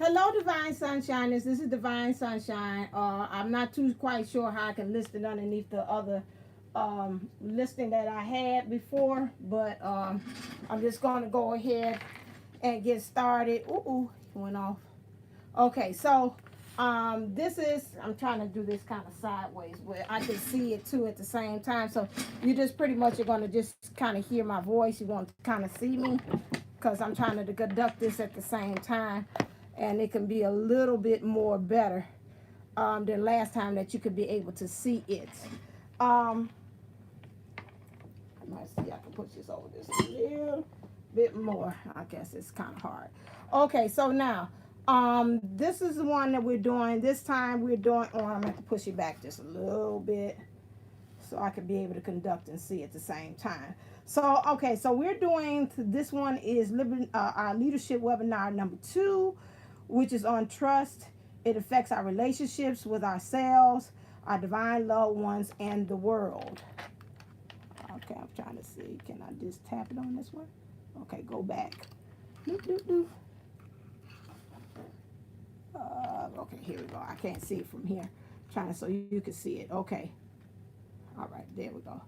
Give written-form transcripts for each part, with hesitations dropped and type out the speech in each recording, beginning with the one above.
Hello, Divine Sunshiners. This is Divine Sunshine. I'm not too quite sure how I can list it underneath the other listing that I had before, but I'm just going to go ahead and get started. Ooh, it went off. Okay, so this is, I'm trying to do this kind of sideways where I can see it too at the same time. So you just pretty much are going to just kind of hear my voice. You want to kind of see me because I'm trying to conduct this at the same time. And it can be a little bit more better than last time that you could be able to see it. I might see I can push this over this a little bit more. I guess it's kind of hard. Okay, so now this is the one that we're doing. This time we're doing, oh, I'm going to have to push it back just a little bit so I could be able to conduct and see at the same time. So, okay, so we're doing, this one is our leadership webinar number 2, which is on trust. It affects our relationships with ourselves, our divine loved ones, and the world. Okay, I'm trying to see. Can I just tap it on this one? Okay, go back. Okay, here we go. I can't see it from here. Trying to so you can see it. Okay. All right, there we go.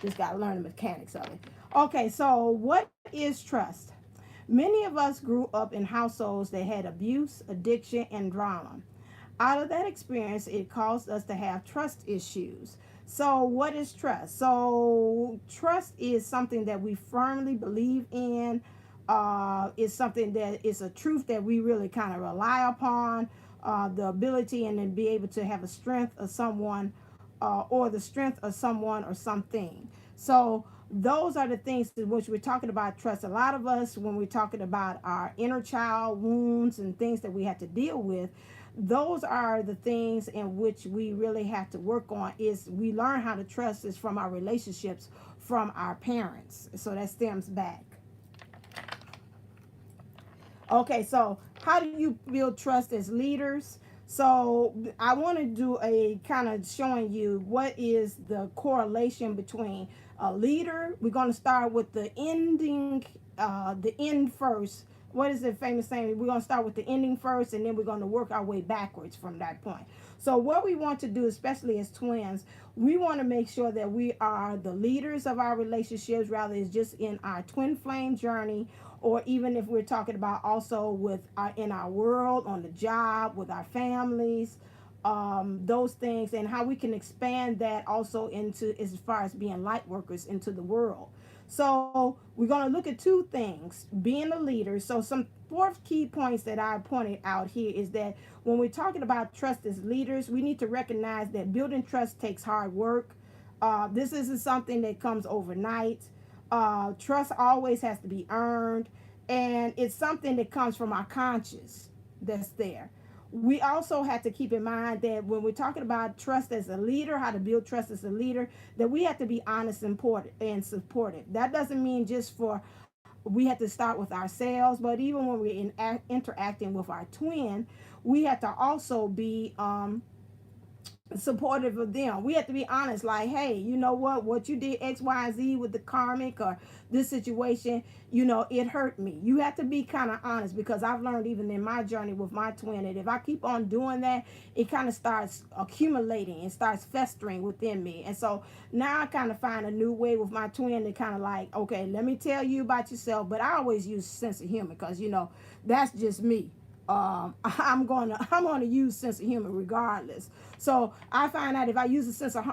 Just got to learn the mechanics of it. Okay, so what is trust? Many of us grew up in households that had abuse, addiction, and drama. Out of that experience, it caused us to have trust issues. So what is trust? So trust is something that we firmly believe in. It's something that is a truth that we really kind of rely upon. The ability and then be able to have a strength of someone or the strength of someone or something. So those are the things in which we're talking about trust. A lot of us, when we're talking about our inner child wounds and things that we have to deal with, those are the things in which we really have to work on. Is we learn how to trust is from our relationships from our parents. So that stems back. Okay, so how do you build trust as leaders? So I want to do a kind of showing you what is the correlation between a leader. We're going to start with the end first. What is the famous saying? We're going to start with the ending first, and then we're going to work our way backwards from that point. So what we want to do, especially as twins, we want to make sure that we are the leaders of our relationships, rather it's just in our twin flame journey, or even if we're talking about also with in our world, on the job, with our families, those things, and how we can expand that also into as far as being light workers into the world. So we're going to look at 2 things, being a leader. So some 4 key points that I pointed out here is that when we're talking about trust as leaders, we need to recognize that building trust takes hard work. This isn't something that comes overnight. Trust always has to be earned, and it's something that comes from our conscience that's there. We also have to keep in mind that when we're talking about trust as a leader, how to build trust as a leader, that we have to be honest and supportive. That doesn't mean just for we have to start with ourselves, but even when we're interacting with our twin, we have to also be supportive of them. We have to be honest, like, hey, you know what you did X, Y, and Z with the karmic or this situation, it hurt me. You have to be kind of honest, because I've learned even in my journey with my twin that if I keep on doing that, it kind of starts accumulating and starts festering within me. And so now I kind of find a new way with my twin to kind of like, okay, let me tell you about yourself, but I always use sense of humor, because that's just me. I'm gonna use sense of humor regardless. So I find out if I use a sense of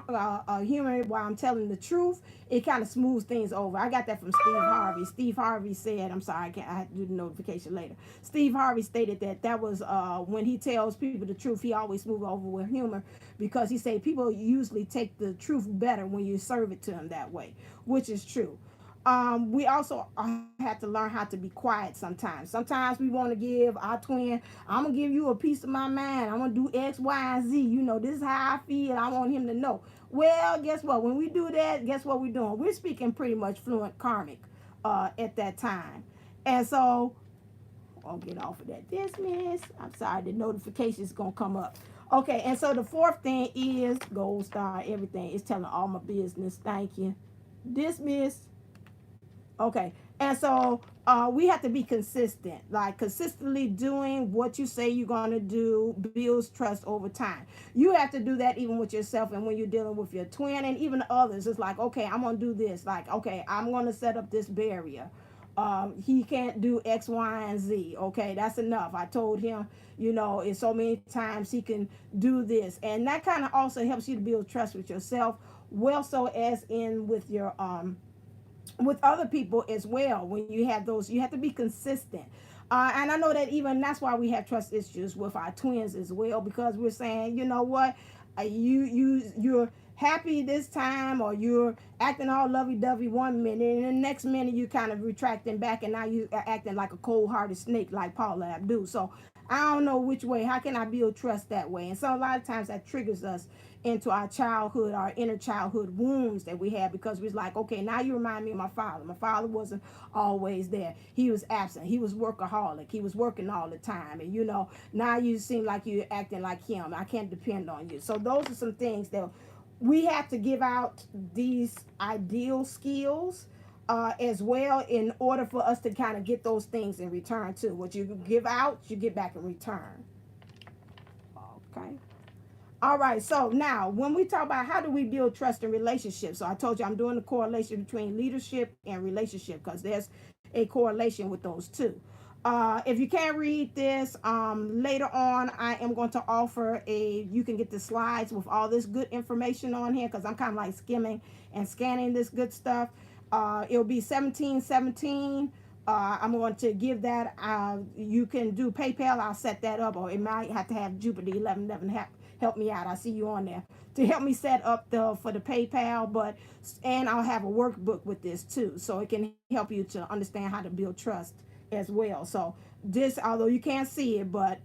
humor while I'm telling the truth, it kind of smooths things over. I got that from Steve Harvey. Steve Harvey said, I'm sorry, I have to do the notification later. Steve Harvey stated that was when he tells people the truth, he always smooth over with humor, because he said people usually take the truth better when you serve it to them that way, which is true. We also have to learn how to be quiet sometimes. Sometimes we want to give our twin, I'm going to give you a piece of my mind. I'm going to do X, Y, and Z. This is how I feel. I want him to know. Well, guess what? When we do that, guess what we're doing? We're speaking pretty much fluent karmic at that time. And so, I'll get off of that. Dismiss. I'm sorry, the notification is going to come up. Okay, and so the 4th thing is gold star, everything. It's telling all my business. Thank you. Dismiss. Okay, And so we have to be consistent, like consistently doing what you say you're going to do builds trust over time. You have to do that even with yourself, and when you're dealing with your twin and even others. It's like, okay, I'm going to do this. Like, okay, I'm going to set up this barrier. He can't do X, Y, and Z. Okay, that's enough. I told him, you know, it's so many times he can do this. And that kind of also helps you to build trust with yourself, well, so as in with other people as well. When you have those, you have to be consistent. And I know that even that's why we have trust issues with our twins as well, because we're saying, you know what, you're happy this time, or you're acting all lovey-dovey one minute, and the next minute you kind of retracting back, and now you are acting like a cold-hearted snake like Paula Abdul. So I don't know which way. How can I build trust that way? And so a lot of times that triggers us into our childhood, our inner childhood wounds that we have, because we're like, okay, now you remind me of my father. My father wasn't always there. He was absent. He was workaholic. He was working all the time. And, you know, now you seem like you're acting like him. I can't depend on you. So those are some things that we have to give out, these ideal skills as well, in order for us to kind of get those things in return too. What you give out, you get back in return. Okay. All right. So now when we talk about how do we build trust in relationships, so I told you I'm doing the correlation between leadership and relationship, because there's a correlation with those two. If you can't read this, later on I am going to offer you can get the slides with all this good information on here, because I'm kind of like skimming and scanning this good stuff. It'll be 1717. I'm going to give that. You can do PayPal. I'll set that up, or it might have to have Jupiter 1111 help me out. I see you on there to help me set up for the PayPal. And I'll have a workbook with this too, so it can help you to understand how to build trust as well. So this, although you can't see it, but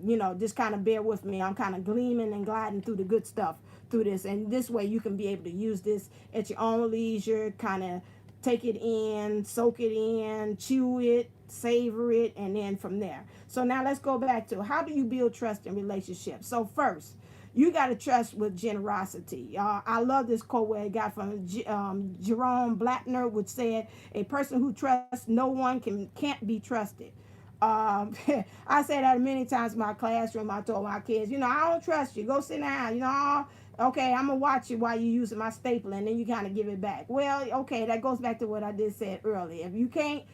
you know, just kind of bear with me. I'm kind of gleaming and gliding through the good stuff through this, and this way you can be able to use this at your own leisure, kind of take it in, soak it in, chew it, savor it, and then from there. So now let's go back to how do you build trust in relationships. So first, you got to trust with generosity. I love this quote where it got from Jerome Blattner, which said, a person who trusts no one can't be trusted. I say that many times in my classroom. I told my kids, you know, I don't trust you. Go sit down. You know, okay, I'm going to watch you while you're using my stapler, and then you kind of give it back. Well, okay, that goes back to what I did said earlier. If you can't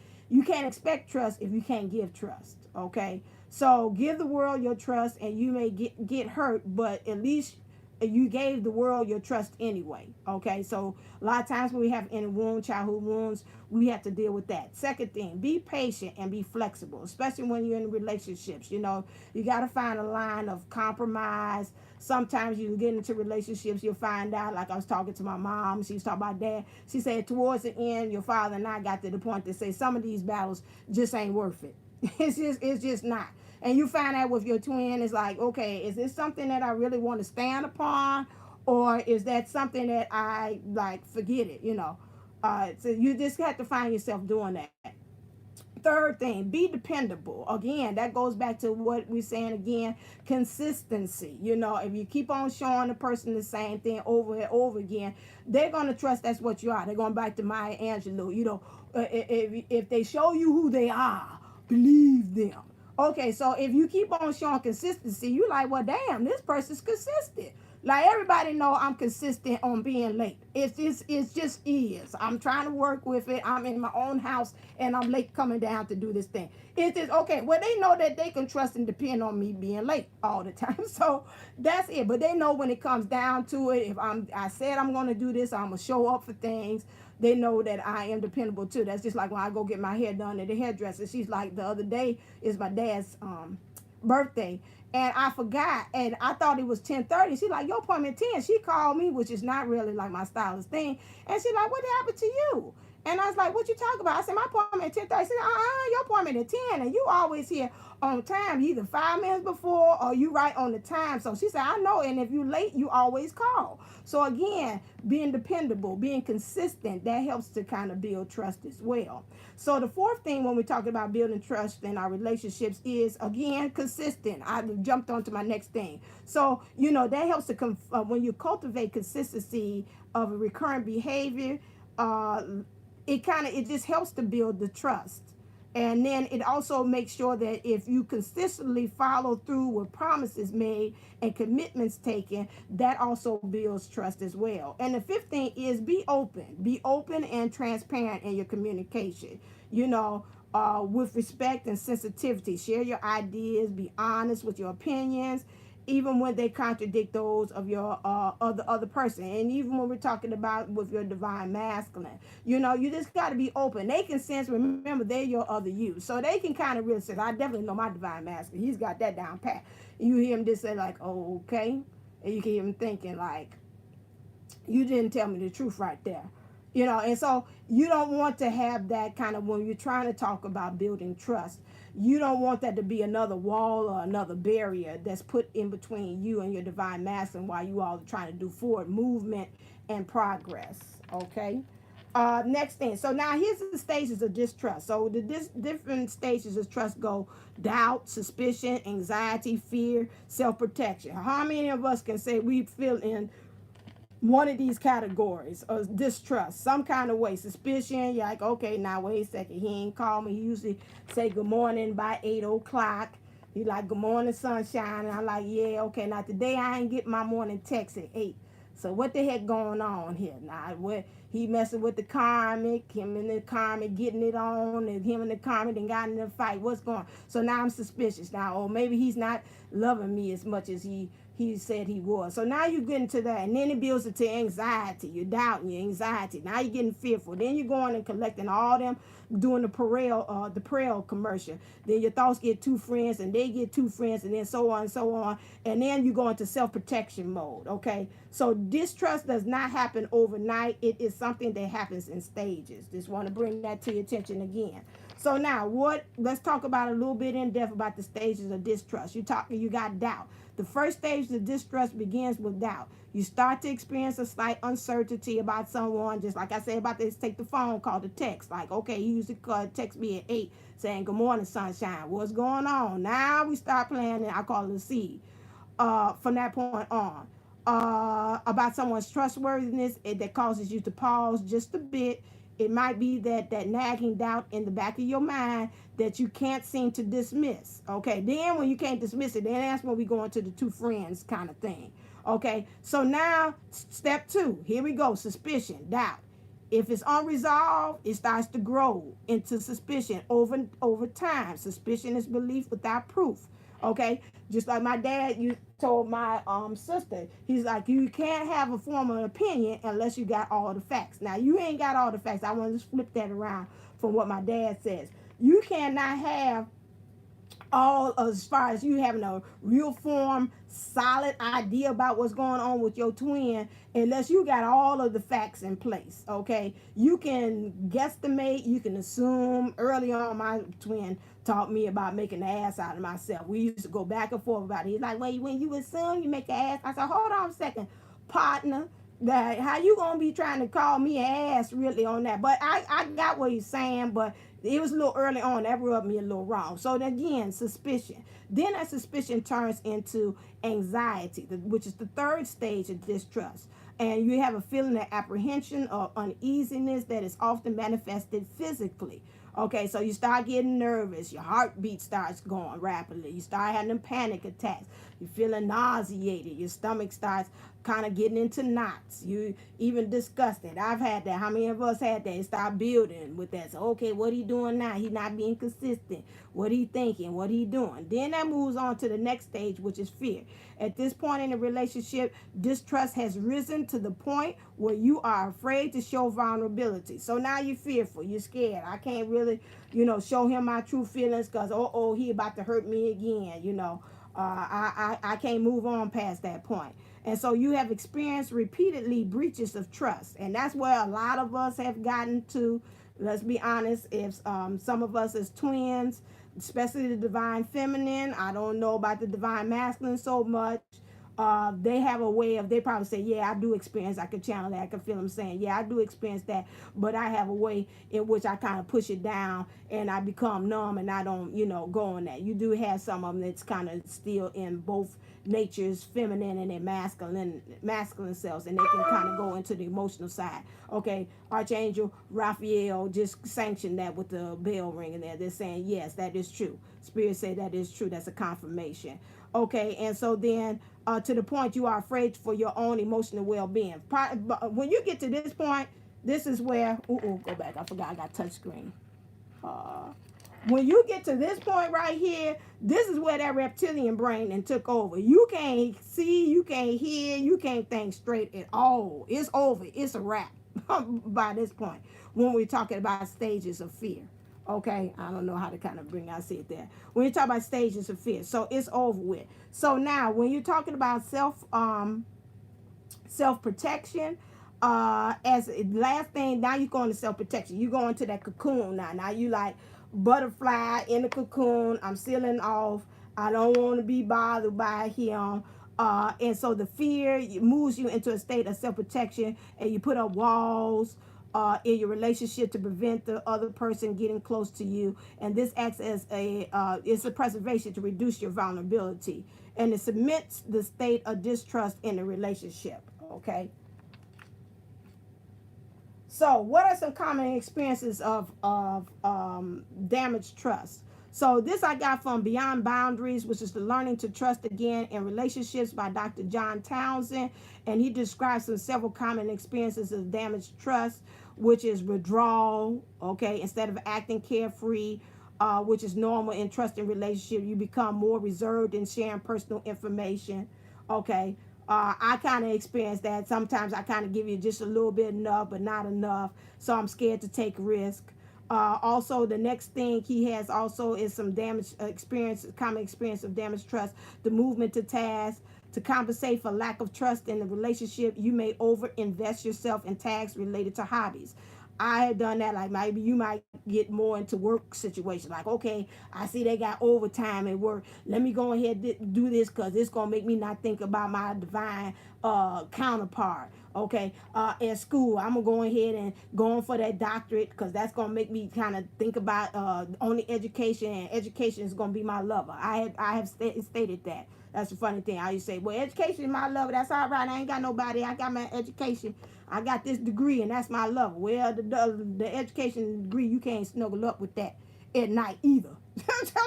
expect trust if you can't give trust. Okay, so give the world your trust, and you may get hurt, but at least you gave the world your trust anyway. Okay, so a lot of times when we have any childhood wounds, we have to deal with that. Second thing, be patient and be flexible, especially when you're in relationships. You know, you got to find a line of compromise. Sometimes you get into relationships, you'll find out, like I was talking to my mom, she was talking about dad. She said towards the end, your father and I got to the point to say some of these battles just ain't worth it. It's just not. And you find out with your twin, it's like, okay, is this something that I really want to stand upon, or is that something that I like, forget it, you know? So you just have to find yourself doing that. Third thing, be dependable. Again, that goes back to what we're saying again, consistency. You know, if you keep on showing the person the same thing over and over again, they're going to trust that's what you are. They're going back to Maya Angelou. You know, if they show you who they are, believe them. Okay, so if you keep on showing consistency, you like, well, damn, this person's consistent. Like, everybody know I'm consistent on being late. It just is. I'm trying to work with it. I'm in my own house, and I'm late coming down to do this thing. It is okay. Well, they know that they can trust and depend on me being late all the time. So that's it. But they know when it comes down to it, if I said I'm going to do this, I'm going to show up for things. They know that I am dependable too. That's just like when I go get my hair done at the hairdresser. She's like, the other day is my dad's birthday, and I forgot, and I thought it was 10:30. She's like, your appointment 10. She called me, which is not really like my stylist thing, and she's like, what happened to you? And I was like, what you talking about? I said, my appointment at 10:30. She said, your appointment at 10, and you always here on time, either 5 minutes before or you right on the time. So she said, I know, and if you late, you always call. So again, being dependable, being consistent, that helps to kind of build trust as well. So the fourth thing when we're talking about building trust in our relationships is, again, consistent. I jumped on to my next thing. So, you know, that helps to, when you cultivate consistency of a recurrent behavior, it just helps to build the trust. And then it also makes sure that if you consistently follow through with promises made and commitments taken, that also builds trust as well. And the fifth thing is be open. Be open and transparent in your communication. You know, with respect and sensitivity. Share your ideas. Be honest with your opinions, even when they contradict those of your other person. And even when we're talking about with your divine masculine, you know, you just got to be open. They can sense, remember, they're your other you, so they can kind of really say, I definitely know my divine masculine, he's got that down pat. And you hear him just say like, oh, okay. And you can hear him thinking like, you didn't tell me the truth right there. You know, and so you don't want to have that kind of, when you're trying to talk about building trust, you don't want that to be another wall or another barrier that's put in between you and your divine masculine while you all are trying to do forward movement and progress. Okay. Next thing. So now here's the stages of distrust. So the different stages of trust go: doubt, suspicion, anxiety, fear, self-protection. How many of us can say we feel in one of these categories of distrust, some kind of way? Suspicion, you're like, okay, now wait a second, he ain't call me. He usually say good morning by 8 o'clock. He like, good morning, sunshine. And I'm like, yeah, okay, now today I ain't get my morning text at 8. So what the heck going on here? Now, what he messing with the karmic, him and the karmic getting it on, and him and the karmic then got in a fight. What's going on? So now I'm suspicious. Now, oh, maybe he's not loving me as much as he said he was. So now you get into that, and then it builds into anxiety. You're doubting your anxiety. Now you're getting fearful. Then you're going and collecting all them, doing the parole commercial. Then your thoughts get two friends, and they get two friends, and then so on and so on. And then you go into self-protection mode. Okay, so distrust does not happen overnight. It is something that happens in stages. Just want to bring that to your attention again. So now let's talk about a little bit in depth about the stages of distrust. You got doubt. The first stage of distrust begins with doubt. You start to experience a slight uncertainty about someone, just like I said about this, take the phone call, the text. Like, okay, he used to text me at 8 saying, good morning, sunshine. What's going on? Now we start planning, I call it a seed, from that point on. About someone's trustworthiness, that causes you to pause just a bit. It might be that nagging doubt in the back of your mind that you can't seem to dismiss. Okay, then when you can't dismiss it, then that's when we go into the two friends kind of thing. Okay, so now step 2, here we go: suspicion, doubt. If it's unresolved, it starts to grow into suspicion over time. Suspicion is belief without proof. Okay, just like my dad, you told my sister, he's like, you can't have a formal opinion unless you got all the facts. Now you ain't got all the facts. I want to just flip that around from what my dad says. You cannot have all, as far as you having a real form, solid idea about what's going on with your twin, unless you got all of the facts in place. Okay, you can guesstimate, you can assume. Early on, my twin taught me about making an ass out of myself. We used to go back and forth about it. He's like, well, when you assume, you make an ass. I said, hold on a second, partner. That how you gonna be trying to call me an ass really on that? But I got what he's saying, but it was a little early on. That rubbed me a little wrong. So again, suspicion. Then that suspicion turns into anxiety, which is the third stage of distrust. And you have a feeling of apprehension or uneasiness that is often manifested physically. Okay, so you start getting nervous. Your heartbeat starts going rapidly. You start having them panic attacks. You're feeling nauseated. Your stomach starts kind of getting into knots. You even disgusted. I've had that. How many of us had that? It start building with that. So, okay, what he doing now? He not being consistent. What he thinking? What he doing? Then that moves on to the next stage, which is fear. At this point in the relationship, distrust has risen to the point where you are afraid to show vulnerability. So now you're fearful. You're scared. I can't really, show him my true feelings because, he about to hurt me again, I can't move on past that point. And so you have experienced repeatedly breaches of trust. And that's where a lot of us have gotten to. Let's be honest, if some of us as twins, especially the divine feminine, I don't know about the divine masculine so much, They have a way of, they probably say, yeah, I do experience, I can channel that, I can feel them saying, yeah, I do experience that, but I have a way in which I kind of push it down and I become numb and I don't, you know, go on that. You do have some of them that's kind of still in both natures, feminine and their masculine selves, and they can kind of go into the emotional side. Okay, Archangel Raphael just sanctioned that with the bell ringing there. They're saying, yes, that is true. Spirit say that is true. That's a confirmation. Okay, and so then to the point you are afraid for your own emotional well-being. When you get to this point, this is where, go back, I forgot I got touch screen. When you get to this point right here, this is where that reptilian brain then took over. You can't see, you can't hear, you can't think straight at all. It's over. It's a wrap by this point when we're talking about stages of fear. Okay, I don't know how to kind of bring, I see it there. When you talk about stages of fear, so it's over with. So now, when you're talking about self-protection, as last thing, now you go into self-protection. You go into that cocoon now. Now you like butterfly in the cocoon. I'm sealing off. I don't want to be bothered by him. And so the fear moves you into a state of self-protection, and you put up walls in your relationship to prevent the other person getting close to you. And this acts as it's a preservation to reduce your vulnerability. And it cements the state of distrust in the relationship. Okay. So what are some common experiences of damaged trust? So this I got from Beyond Boundaries, which is the Learning to Trust Again in Relationships by Dr. John Townsend. And he describes several common experiences of damaged trust, which is withdrawal, okay, instead of acting carefree, which is normal in trusting relationship. You become more reserved in sharing personal information, okay. I kind of experience that. Sometimes I kind of give you just a little bit enough, but not enough. So I'm scared to take risk. Also, the next thing he has also is some damage experience, common experience of damaged trust, the movement to task. To compensate for lack of trust in the relationship, you may overinvest yourself in tasks related to hobbies. I have done that. Like maybe you might get more into work situations. Like, okay, I see they got overtime at work. Let me go ahead and do this because it's going to make me not think about my divine counterpart. Okay, at school, I'm going to go ahead and go on for that doctorate because that's going to make me kind of think about only education, and education is going to be my lover. I have stated that. That's the funny thing. I used to say, well, education is my lover. That's all right. I ain't got nobody. I got my education. I got this degree, and that's my lover. Well, the education degree, you can't snuggle up with that at night either.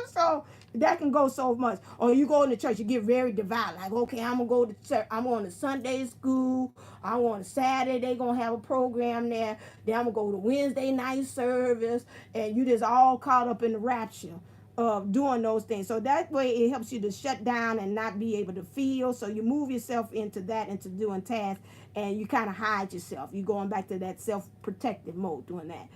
So that can go so much. Or you go into church, you get very devout. Like, okay, I'm going to go to church. I'm on a Sunday school. I'm on a Saturday. They're going to have a program there. Then I'm going to go to Wednesday night service. And you just all caught up in the rapture of doing those things. So that way it helps you to shut down and not be able to feel. So you move yourself into that, into doing tasks, and you kind of hide yourself. You're going back to that self-protective mode doing that.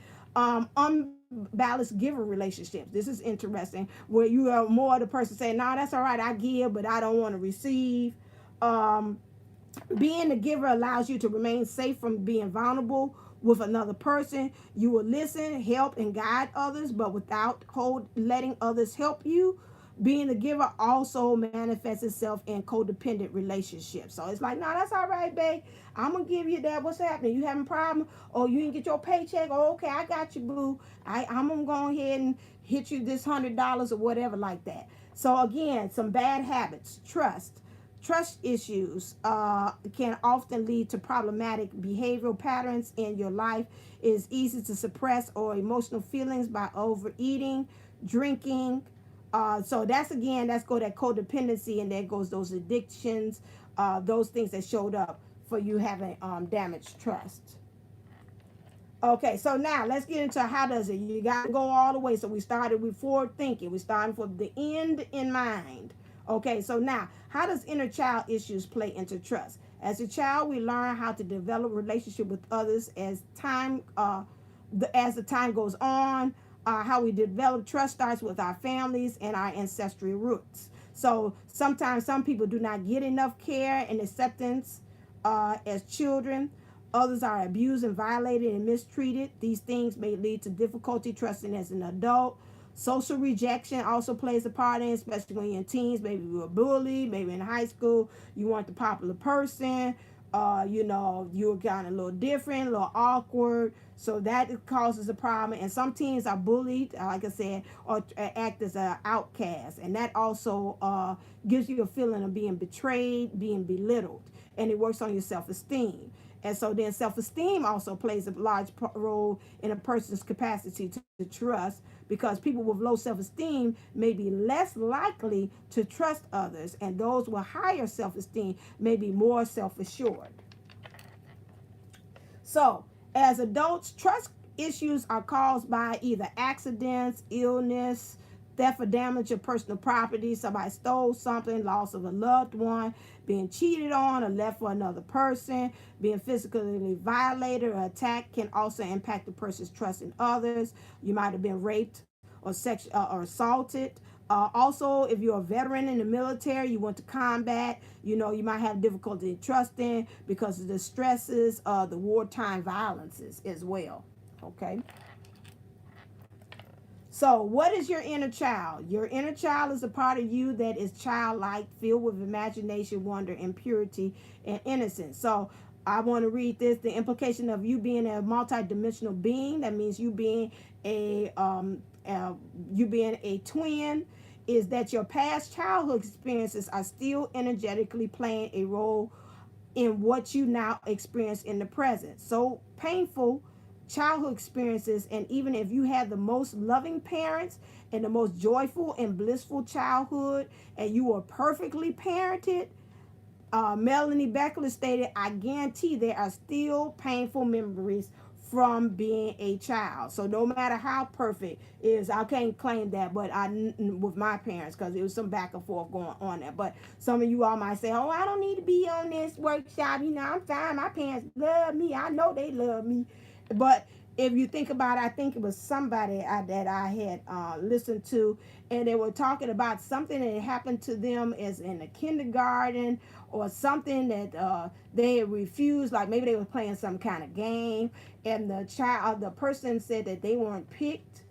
Unbalanced giver relationships. This is interesting, where you are more the person saying, no, that's all right, I give, but I don't want to receive. Being the giver allows you to remain safe from being vulnerable with another person. You will listen, help, and guide others, but without letting others help you. Being the giver also manifests itself in codependent relationships. So it's like, no, that's all right, babe. I'm going to give you that. What's happening? You having a problem? Oh, you didn't get your paycheck? Oh, okay, I got you, boo. I'm going to go ahead and hit you this $100 or whatever like that. So again, some bad habits. Trust issues can often lead to problematic behavioral patterns in your life. It is easy to suppress or emotional feelings by overeating, drinking. So that's go that codependency, and there goes those addictions, those things that showed up for you having damaged trust. Okay, so now let's get into how does it. You got to go all the way. So we started with forward thinking. We started with the end in mind. Okay, so now, how does inner child issues play into trust? As a child, we learn how to develop relationship with others as the time goes on. How we develop trust starts with our families and our ancestral roots. So sometimes some people do not get enough care and acceptance as children. Others are abused and violated and mistreated. These things may lead to difficulty trusting as an adult. Social rejection also plays a part in, especially when you're in teens. Maybe you were bullied, maybe in high school you weren't the popular person. You know, you were kind of a little different, a little awkward. So that causes a problem. And some teens are bullied, like I said, or act as an outcast. And that also gives you a feeling of being betrayed, being belittled. And it works on your self-esteem. And so then self-esteem also plays a large role in a person's capacity to trust, because people with low self-esteem may be less likely to trust others, and those with higher self-esteem may be more self-assured. So, as adults, trust issues are caused by either accidents, illness, theft or damage of personal property, somebody stole something, loss of a loved one, being cheated on or left for another person, being physically violated or attacked can also impact the person's trust in others. You might have been raped or or assaulted. Also, if you're a veteran in the military, you went to combat, you know, you might have difficulty trusting because of the stresses of the wartime violences as well. Okay. So, what is your inner child? Your inner child is a part of you that is childlike, filled with imagination, wonder, and purity and innocence. So, I want to read this. The implication of you being a multidimensional being, that means you being a twin, is that your past childhood experiences are still energetically playing a role in what you now experience in the present. So painful childhood experiences, and even if you had the most loving parents and the most joyful and blissful childhood and you were perfectly parented, Melanie Beckler stated, I guarantee there are still painful memories from being a child. So no matter how perfect it is, I can't claim that, but with my parents, because there was some back and forth going on there. But some of you all might say, oh, I don't need to be on this workshop. You know, I'm fine. My parents love me. I know they love me. But if you think about it, I think it was somebody that I had listened to, and they were talking about something that happened to them as in the kindergarten, or something that they had refused, like maybe they were playing some kind of game, and the person said that they weren't picked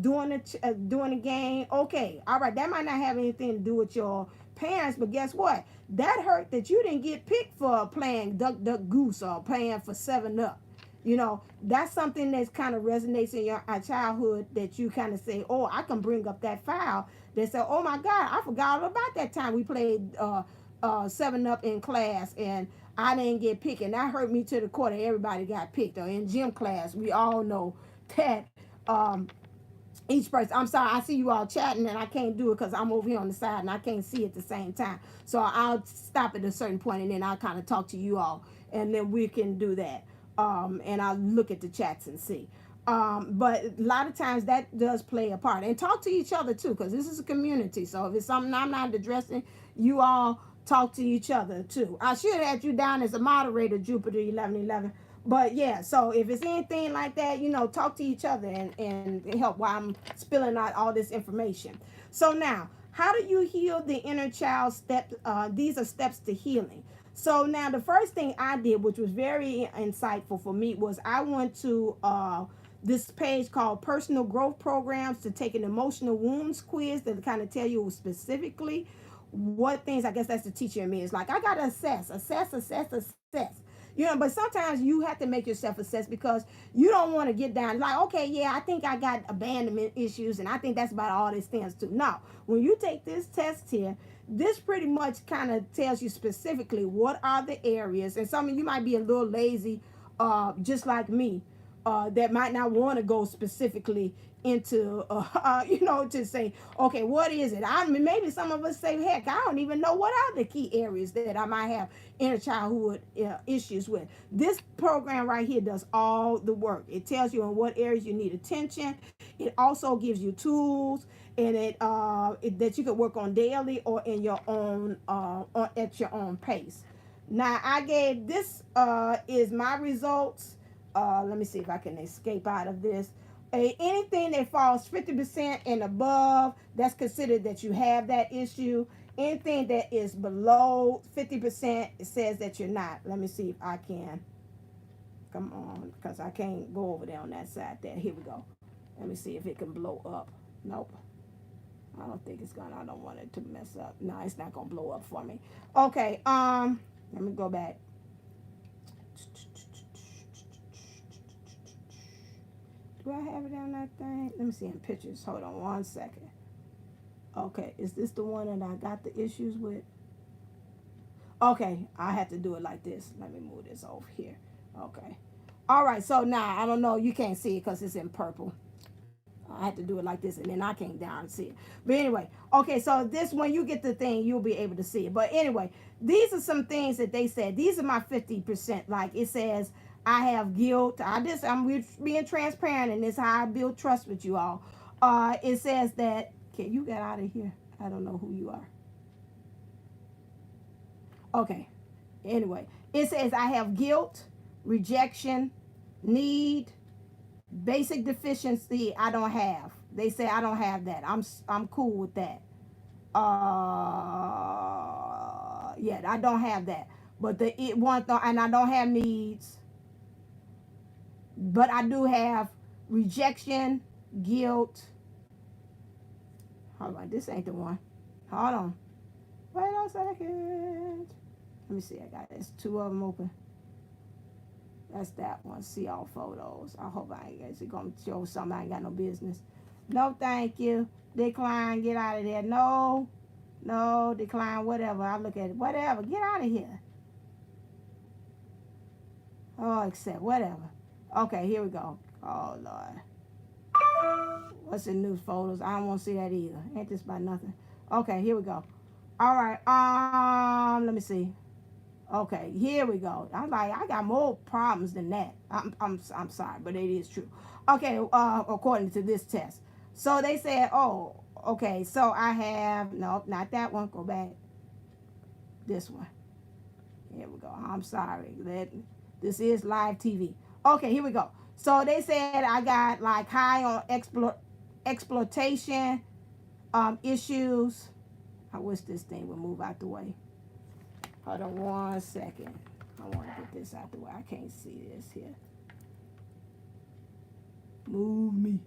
during the game. Okay, all right, that might not have anything to do with your parents, but guess what? That hurt that you didn't get picked for playing Duck Duck Goose or playing for 7-Up. You know, that's something that's kind of resonates in your childhood, that you kind of say, oh, I can bring up that file. They say, oh my God, I forgot about that time we played 7-Up in class and I didn't get picked, and that hurt me to the core that everybody got picked. Or in gym class, we all know that each person, I'm sorry, I see you all chatting and I can't do it because I'm over here on the side and I can't see at the same time. So I'll stop at a certain point and then I'll kind of talk to you all, and then we can do that. And I'll look at the chats and see. But a lot of times that does play a part. And talk to each other too, because this is a community. So if it's something I'm not addressing, you all talk to each other too. I should have had you down as a moderator, Jupiter 1111. But yeah, so if it's anything like that, you know, talk to each other and help while I'm spilling out all this information. So now, how do you heal the inner child steps? These are steps to healing. So now the first thing I did, which was very insightful for me, was I went to this page called Personal Growth Programs to take an emotional wounds quiz that kind of tell you specifically what things, I guess that's the teacher in me, is like, I got to assess. You know, but sometimes you have to make yourself assess because you don't want to get down like, okay, yeah, I think I got abandonment issues and I think that's about all this stands to. No, when you take this test here, this pretty much kind of tells you specifically what are the areas, and some of you might be a little lazy, just like me, that might not want to go specifically into, you know, to say, okay, what is it? I mean, maybe some of us say, heck, I don't even know what are the key areas that I might have inner childhood issues with. This program right here does all the work. It tells you in what areas you need attention. It also gives you tools, and that you can work on daily or in your own or at your own pace. Now, I gave this is my results. Let me see if I can escape out of this. Anything that falls 50% and above, that's considered that you have that issue. Anything that is below 50%, it says that you're not. Let me see if I can. Come on, because I can't go over there on that side there. Here we go. Let me see if it can blow up. Nope. I don't think it's gonna. I don't want it to mess up. No, it's not gonna blow up for me. Okay. Let me go back. Do I have it on that thing? Let me see in pictures. Hold on one second. Okay, is this the one that I got the issues with? Okay, I have to do it like this. Let me move this over here. Okay. All right, so now, I don't know. You can't see it because it's in purple. I had to do it like this, and then I came down and see it. But anyway, okay, so this, when you get the thing, you'll be able to see it. But anyway, these are some things that they said. These are my 50%. Like it says, I have guilt. I'm being transparent, and this is how I build trust with you all. It says that, okay, you get out of here. I don't know who you are. Okay, anyway, it says I have guilt, rejection, need, basic deficiency I don't have. They say I don't have that. I'm cool with that. Yeah, I don't have that. But and I don't have needs. But I do have rejection, guilt. Hold on, this ain't the one. Hold on. Wait a second. Let me see. I got there's two of them open. That's that one. See all photos. I hope I ain't gonna show something I ain't got no business. No, thank you. Decline. Get out of there. No. No. Decline. Whatever. I look at it. Whatever. Get out of here. Oh, accept. Whatever. Okay. Here we go. Oh Lord. What's in new photos? I don't want to see that either. Ain't this about nothing? Okay. Here we go. All right. Let me see. Okay, here we go. I'm like, I got more problems than that. I'm sorry, but it is true. Okay, according to this test. So they said, oh, okay, so I have, no, not that one. Go back. This one. Here we go. I'm sorry. This is live TV. Okay, here we go. So they said I got like high on exploitation issues. I wish this thing would move out the way. Hold on one second. I want to get this out the way. I can't see this here. Move me.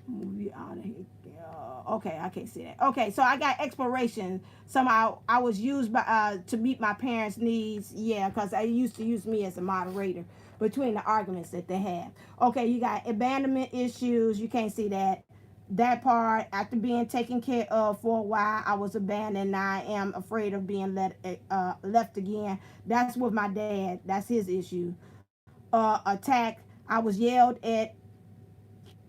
Move you out of here. Okay, I can't see that. Okay, so I got exploration. Somehow I was used by to meet my parents' needs. Yeah, because they used to use me as a moderator between the arguments that they had. Okay, you got abandonment issues. You can't see that. That part, after being taken care of for a while, I was abandoned. Now I am afraid of being left again. That's with my dad. That's his issue. Attack. I was yelled at,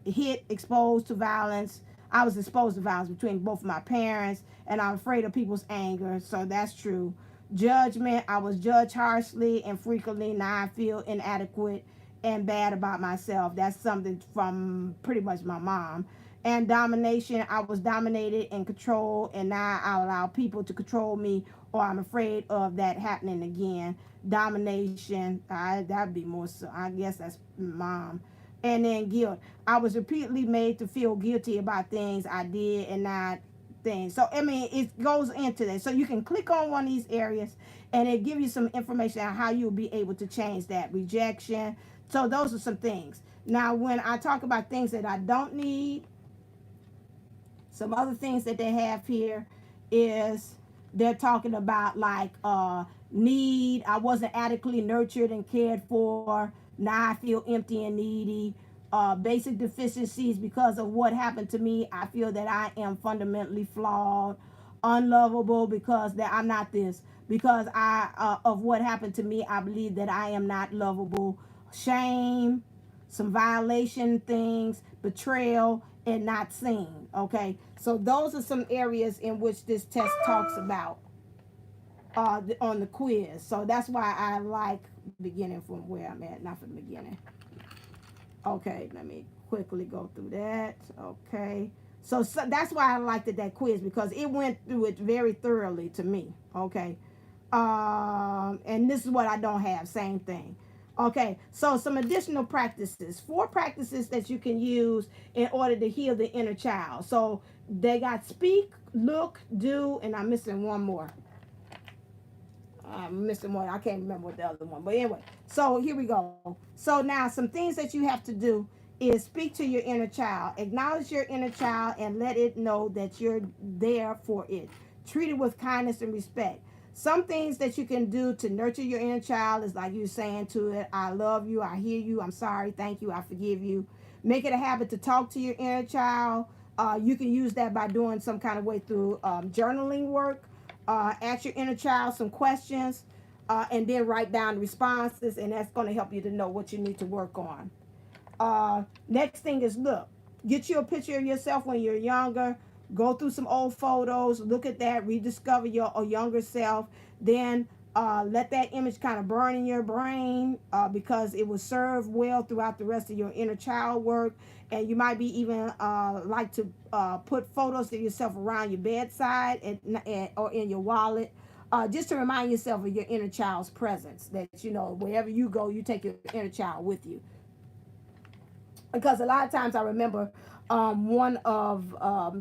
hit, exposed to violence. I was exposed to violence between both of my parents, and I'm afraid of people's anger. So that's true. Judgment. I was judged harshly and frequently. Now I feel inadequate and bad about myself. That's something from pretty much my mom. And domination, I was dominated and controlled, and now I allow people to control me, or I'm afraid of that happening again. Domination, that'd be more so. I guess that's mom. And then guilt. I was repeatedly made to feel guilty about things I did and not things. So, I mean, it goes into that. So you can click on one of these areas, and it give you some information on how you'll be able to change that. Rejection. So those are some things. Now, when I talk about things that I don't need, some other things that they have here is they're talking about like need. I wasn't adequately nurtured and cared for. Now I feel empty and needy. Basic deficiencies because of what happened to me. I feel that I am fundamentally flawed. Unlovable because that I'm not this. Because of what happened to me, I believe that I am not lovable. Shame, some violation things, betrayal, and not seen. Okay, so those are some areas in which this test talks about on the quiz. So that's why I like beginning from where I'm at, not from the beginning. Okay, let me quickly go through that. Okay, so that's why I liked that quiz, because it went through it very thoroughly to me. Okay, and this is what I don't have. Same thing. Okay, so some additional practices. 4 practices that you can use in order to heal the inner child. So they got speak, look, do, and I'm missing one more. I'm missing one. I can't remember what the other one. But anyway, so here we go. So now some things that you have to do is speak to your inner child. Acknowledge your inner child and let it know that you're there for it. Treat it with kindness and respect. Some things that you can do to nurture your inner child is like you saying to it, I love you, I hear you, I'm sorry, thank you, I forgive you. Make it a habit to talk to your inner child. You can use that by doing some kind of way through journaling work. Ask your inner child some questions and then write down responses, and that's going to help you to know what you need to work on. Next thing is look. Get you a picture of yourself when you're younger. Go through some old photos. Look at that. Rediscover your younger self. Then let that image kind of burn in your brain because it will serve well throughout the rest of your inner child work. And you might be even like to put photos of yourself around your bedside or in your wallet. Just to remind yourself of your inner child's presence. That, you know, wherever you go, you take your inner child with you. Because a lot of times I remember one of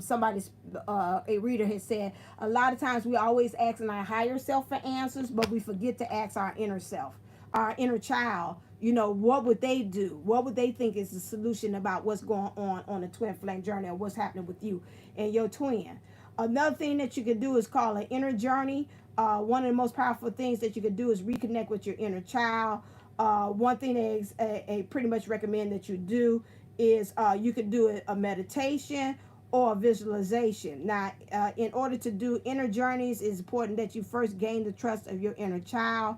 somebody's, a reader had said, a lot of times we always asking our higher self for answers, but we forget to ask our inner self, our inner child, you know, what would they do? What would they think is the solution about what's going on the twin flame journey or what's happening with you and your twin? Another thing that you can do is call an inner journey. One of the most powerful things that you can do is reconnect with your inner child. One thing they pretty much recommend that you do is you can do a meditation or a visualization. Now, in order to do inner journeys, it's important that you first gain the trust of your inner child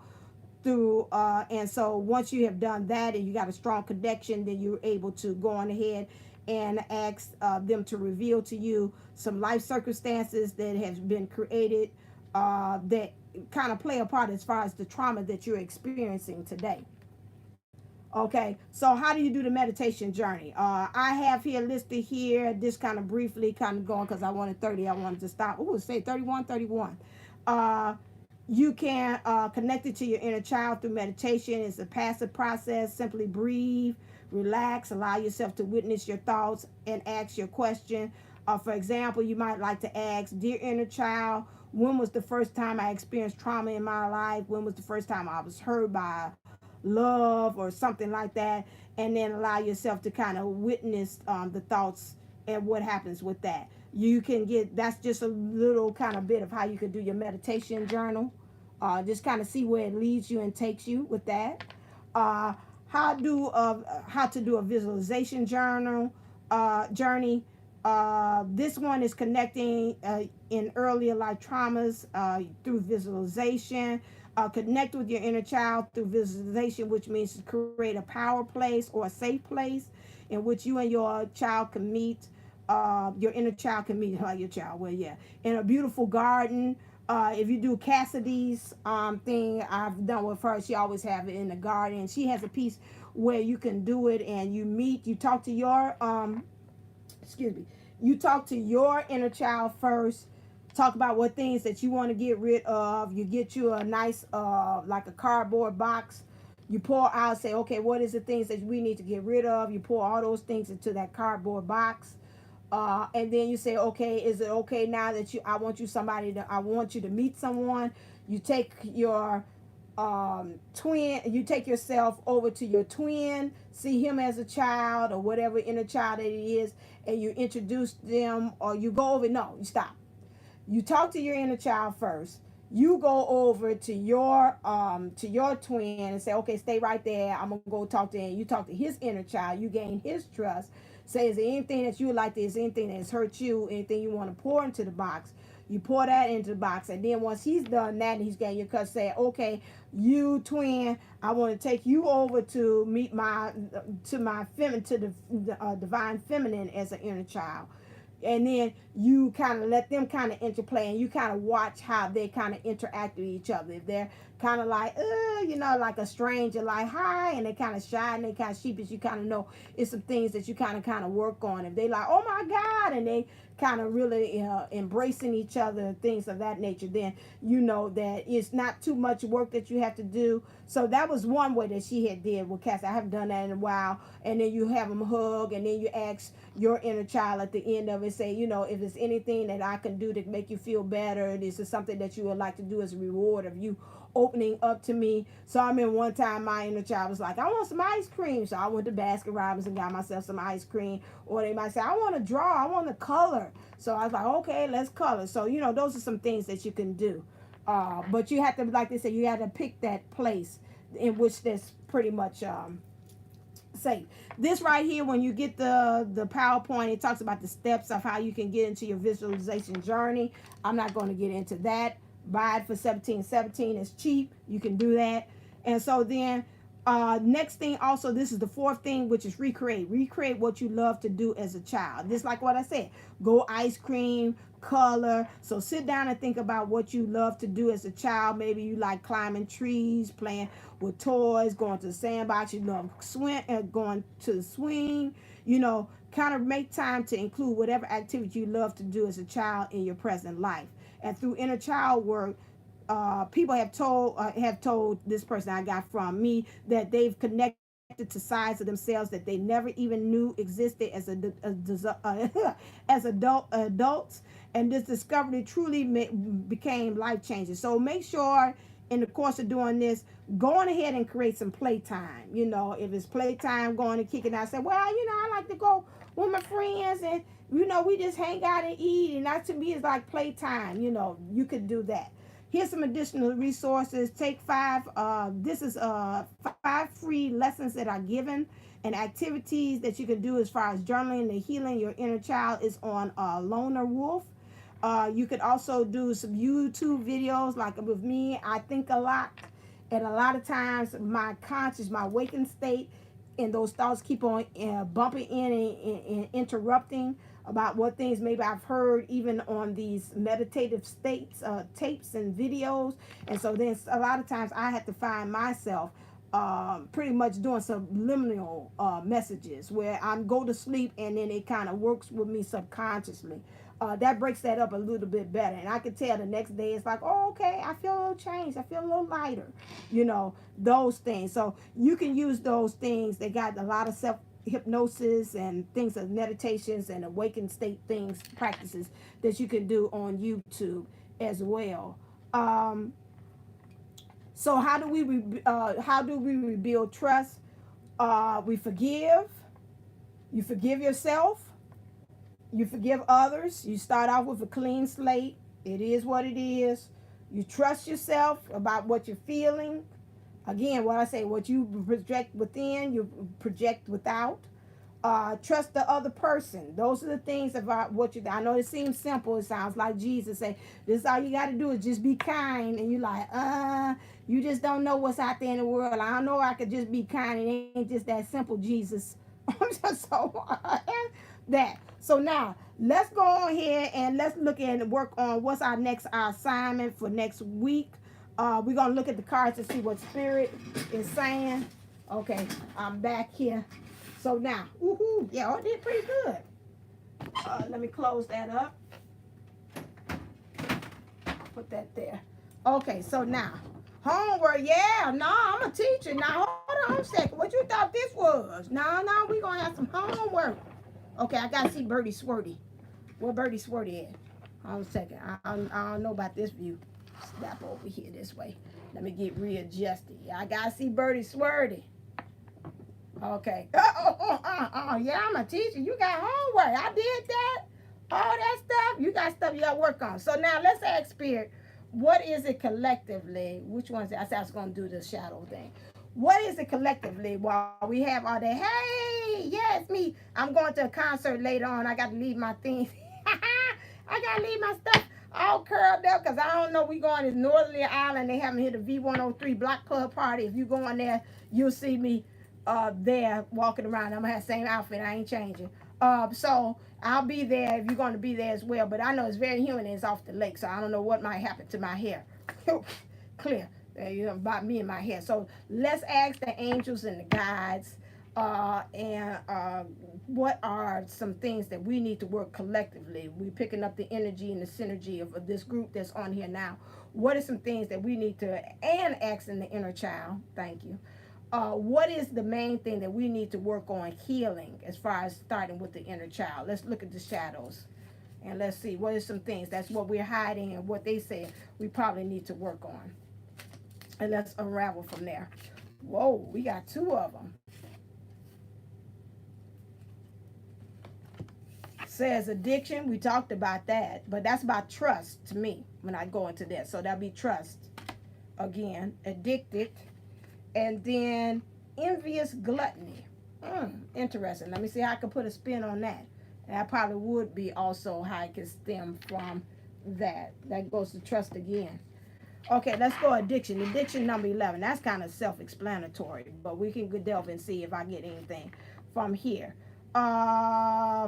through, and so once you have done that and you got a strong connection, then you're able to go on ahead and ask them to reveal to you some life circumstances that has been created that kind of play a part as far as the trauma that you're experiencing today. Okay, so how do you do the meditation journey? I have here listed here, just kind of briefly kind of going because I wanted 30, I wanted to stop. Oh, say 31. You can connect it to your inner child through meditation. It's a passive process. Simply breathe, relax, allow yourself to witness your thoughts and ask your question. For example, you might like to ask, dear inner child, when was the first time I experienced trauma in my life? When was the first time I was hurt by love or something like that? And then allow yourself to kind of witness the thoughts and what happens with that. You can get, that's just a little kind of bit of how you can do your meditation journal. Just kind of see where it leads you and takes you with that. How to do a visualization journey. This one is connecting in earlier life traumas through visualization. Connect with your inner child through visualization, which means to create a power place or a safe place in which you and your child can meet. Your inner child can meet your child. Well, yeah, in a beautiful garden. If you do Cassidy's thing, I've done with her. She always have it in the garden. She has a piece where you can do it, and you talk to your you talk to your inner child first. Talk about what things that you want to get rid of. You get you a nice like a cardboard box. You pour out, say, okay, what is the things that we need to get rid of? You pour all those things into that cardboard box. And then you say, okay, is it okay now that I want you to meet someone? You take your twin, you take yourself over to your twin, see him as a child or whatever inner child that it is, and you introduce them, or you go over, no, you stop. You talk to your inner child first. You go over to your twin and say, okay, stay right there. I'm gonna go talk to him. You talk to his inner child. You gain his trust. Say, is there anything that you would like to, is there anything that has hurt you, anything you want to pour into the box? You pour that into the box, and then once he's done that and he's getting your cut, say, okay, you twin, I want to take you over to meet the divine feminine as an inner child. And then you kind of let them kind of interplay, and you kind of watch how they kind of interact with each other. If they're kind of like, like a stranger, like, hi, and they kind of shy and they kind of sheepish, you kind of know it's some things that you kind of work on. If they like, oh my God, and they kind of really embracing each other, things of that nature, then you know that it's not too much work that you have to do. So that was one way that she had did with Cassie. I haven't done that in a while. And then you have them hug, and then you ask your inner child at the end of it, say, if it's anything that I can do to make you feel better, this is something that you would like to do as a reward of you opening up to me. So I remember one time my inner child was like, I want some ice cream. So I went to Baskin Robbins and got myself some ice cream. Or they might say, I want to draw, I want to color. So I was like, okay, let's color. So, you know, those are some things that you can do. But you have to, like they said, you have to pick that place in which that's pretty much safe. This right here, when you get the PowerPoint, it talks about the steps of how you can get into your visualization journey. I'm not going to get into that. Buy it for $17.17. It's cheap. You can do that. And so then next thing also, this is the fourth thing, which is recreate what you love to do as a child. Just like what I said, go ice cream, color. So sit down and think about what you love to do as a child. Maybe you like climbing trees, playing with toys, going to the sandbox. You love going to the swing. You know, kind of make time to include whatever activity you love to do as a child in your present life. And through inner child work, people have told this person I got from me that they've connected to sides of themselves that they never even knew existed as adults, and this discovery truly became life changing. So make sure in the course of doing this, go on ahead and create some playtime. You know, if it's playtime, going and kicking out, say, well, you know, I like to go with my friends and, you know, we just hang out and eat. And that to me is like playtime. You know, you could do that. Here's some additional resources. Take 5. This is 5 free lessons that are given and activities that you can do as far as journaling and healing your inner child is on Loner Wolf. You could also do some YouTube videos like with me. I think a lot. And a lot of times my conscious, my waking state, and those thoughts keep on bumping in and interrupting about what things maybe I've heard even on these meditative states, tapes and videos. And so then a lot of times I have to find myself pretty much doing subliminal messages where I'm go to sleep and then it kind of works with me subconsciously. That breaks that up a little bit better. And I can tell the next day it's like, oh, okay, I feel a little changed. I feel a little lighter, you know, those things. So you can use those things. They got a lot of self-hypnosis and things of meditations and awakened state things, practices that you can do on YouTube as well. So how do we rebuild trust? We forgive. You forgive yourself. You forgive others. You start off with a clean slate. It is what it is. You trust yourself about what you're feeling. Again, what I say, what you project within, you project without. Trust the other person. Those are the things about what you, I know it seems simple. It sounds like Jesus say, this is all you got to do is just be kind. And you're like, you just don't know what's out there in the world. I don't know I could just be kind. It ain't just that simple, Jesus. So that. So now let's go on here and let's look and work on what's our assignment for next week. We're going to look at the cards to see what Spirit is saying. Okay, I'm back here. So now, woohoo, yeah, I did pretty good. Let me close that up. Put that there. Okay, so now, homework, yeah, no, I'm a teacher. Now, hold on a second. What you thought this was? No, we're going to have some homework. Okay, I got to see Birdie Swirty. Where Birdie Swirty at? Hold on a second. I don't know about this view. Step over here this way. Let me get readjusted. I got to see Birdie Swirty. Okay. Yeah, I'm a teacher. You got homework. I did that. All that stuff. You got stuff you got to work on. So now let's ask Spirit, what is it collectively? Which one's it? I said I was going to do the shadow thing. What is it collectively while we have all that? Hey, yeah, it's me. I'm going to a concert later on. I got to leave my things. I got to leave my stuff all curled up because I don't know. We going to Northerly Island. They haven't hit a V103 Block Club party. If you go on there, you'll see me there walking around. I'm going to have the same outfit. I ain't changing. So I'll be there if you're going to be there as well. But I know it's very humid and it's off the lake. So I don't know what might happen to my hair. Clear. You know, about me and my hair. So let's ask the angels and the guides what are some things that we need to work collectively. We're picking up the energy and the synergy of this group that's on here now. What are some things that we need to, and asking the inner child, thank you. What is the main thing that we need to work on healing as far as starting with the inner child? Let's look at the shadows and let's see what are some things. That's what we're hiding and what they said we probably need to work on. And let's unravel from there. Whoa, we got two of them. Says addiction, we talked about that, but that's about trust to me when I go into that. So that'll be trust. Again, addicted. And then envious gluttony. Interesting. Let me see how I can put a spin on that. And that probably would be also how I can stem from that. That goes to trust again. Okay, let's go addiction. Addiction number 11. That's kind of self-explanatory, but we can delve and see if I get anything from here.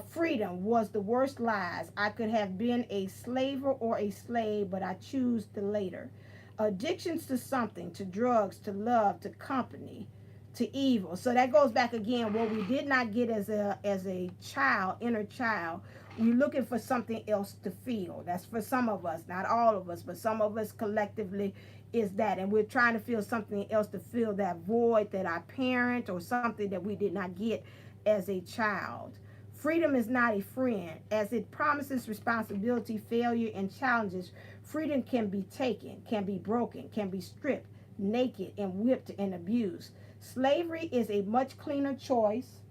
Freedom was the worst lies. I could have been a slaver or a slave, but I choose the later. Addictions to something, to drugs, to love, to company, to evil. So that goes back again, what we did not get as a child, inner child. We're looking for something else to feel. That's for some of us, not all of us, but some of us collectively is that. And we're trying to feel something else to fill that void that our parent or something that we did not get as a child. Freedom is not a friend. As it promises responsibility, failure, and challenges, freedom can be taken, can be broken, can be stripped, naked, and whipped and abused. Slavery is a much cleaner choice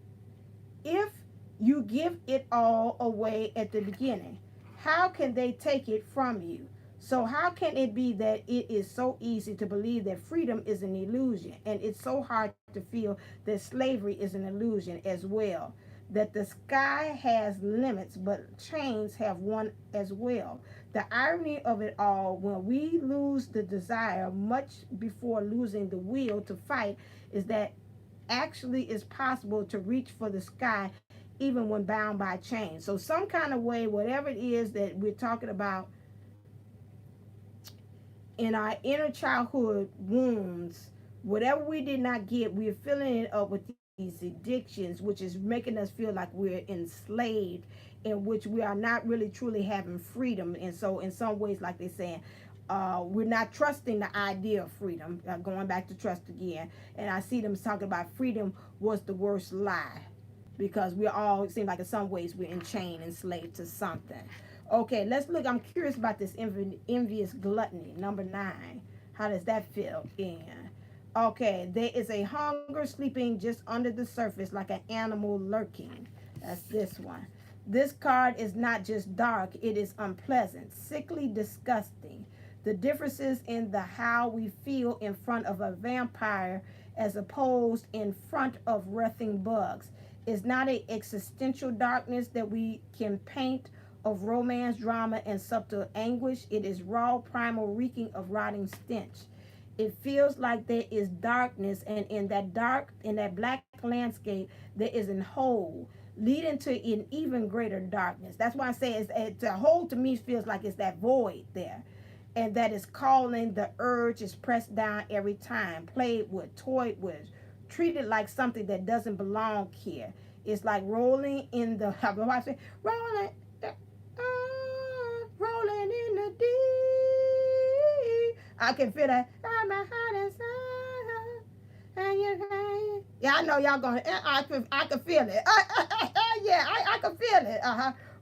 if you give it all away at the beginning. How can they take it from you? So how can it be that it is so easy to believe that freedom is an illusion, and it's so hard to feel that slavery is an illusion as well? That the sky has limits, but chains have one as well. The irony of it all, when we lose the desire much before losing the will to fight, is that actually it's possible to reach for the sky even when bound by chains. So some kind of way, whatever it is that we're talking about in our inner childhood wounds, whatever we did not get, we're filling it up with these addictions, which is making us feel like we're enslaved, in which we are not really truly having freedom. And so in some ways, like they're saying, we're not trusting the idea of freedom. Going back to trust again. And I see them talking about freedom was the worst lie, because we all, it seems like in some ways we're enchained, enslaved to something. Okay, let's look. I'm curious about this envious gluttony, number 9. How does that feel in? Okay, there is a hunger sleeping just under the surface like an animal lurking. That's this one. This card is not just dark, it is unpleasant, sickly, disgusting. The differences in the how we feel in front of a vampire as opposed in front of writhing bugs is not an existential darkness that we can paint of romance, drama, and subtle anguish. It is raw, primal, reeking of rotting stench. It feels like there is darkness, and in that black landscape, there is a hole leading to an even greater darkness. That's why I say the hole to me feels like it's that void there, and that is calling. The urge is pressed down every time, played with, toyed with, treated like something that doesn't belong here. It's like rolling in the rolling in the deep. I can feel that. My heart inside, and you. Yeah, I know y'all gonna. I can feel it. Yeah, I can feel it.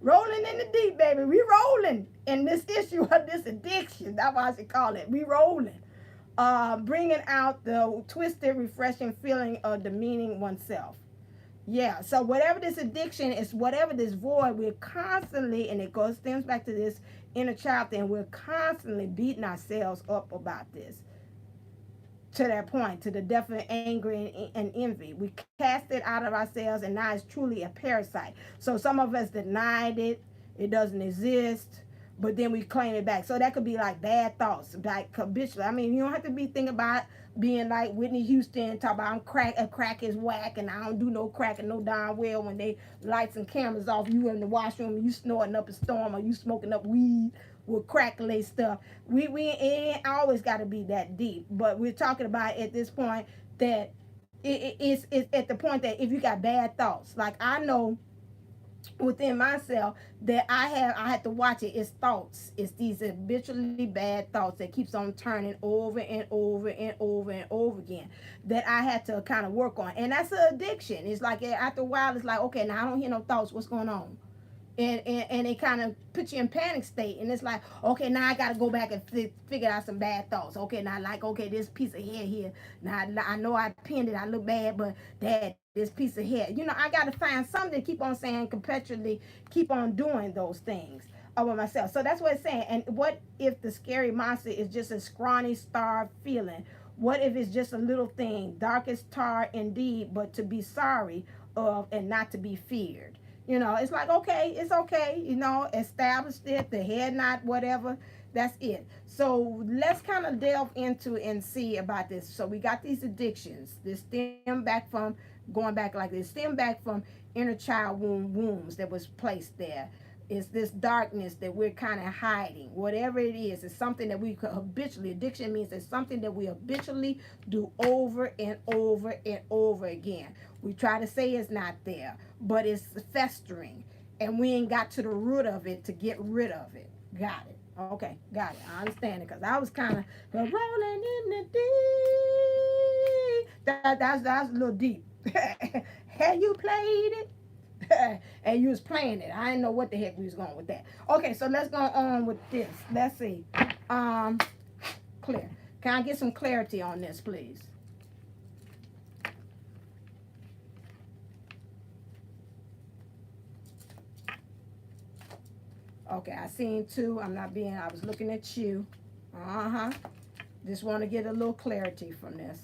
Rolling in the deep, baby. We rolling in this issue of this addiction. That's why I should call it. We rolling. Bringing out the twisted, refreshing feeling of demeaning oneself. Yeah, so whatever this addiction is, whatever this void, we're constantly, and it stems back to this inner child thing, we're constantly beating ourselves up about this. To that point, to the definite anger and envy. We cast it out of ourselves, and now it's truly a parasite. So some of us denied it, it doesn't exist, but then we claim it back. So that could be like bad thoughts, like habitual. I mean, you don't have to be thinking about being like Whitney Houston, talk about crack is whack, and I don't do no crack, and no darn well when they lights and cameras off, you in the washroom, you snorting up a storm, or you smoking up weed with crack-laced stuff. We it ain't always got to be that deep, but we're talking about at this point that it's at the point that if you got bad thoughts, like I know within myself that I have to watch it. It's thoughts. It's these habitually bad thoughts that keeps on turning over and over and over and over again that I had to kind of work on. And that's an addiction. It's like after a while, it's like, okay, now I don't hear no thoughts. What's going on? and it kind of puts you in panic state, and it's like, okay, now I got to go back and figure out some bad thoughts. Okay, now, like, okay, this piece of hair here, now I know I pinned it, I look bad, but dad, this piece of hair, you know, I got to find something to keep on saying, perpetually keep on doing those things about myself. So that's what it's saying. And what if the scary monster is just a scrawny, starved feeling? What if it's just a little thing, dark as tar indeed, but to be sorry of and not to be feared? You know, it's like, okay, it's okay, you know, established it, the head knot, whatever, that's it. So let's kind of delve into and see about this. So we got these addictions. This stem back from, going back like this, stem back from inner child wounds that was placed there. It's this darkness that we're kind of hiding. Whatever it is, it's something that we could habitually, addiction means it's something that we habitually do over and over and over again. We try to say it's not there, but it's festering, and we ain't got to the root of it to get rid of it. Got it. Okay, got it. I understand it, because I was kind of rolling in the deep. That's a little deep. Had you played it? And you was playing it. I didn't know what the heck we was going with that. Okay, so let's go on with this. Let's see. Clear. Can I get some clarity on this, please? Okay, I seen two. I was looking at you. Just want to get a little clarity from this.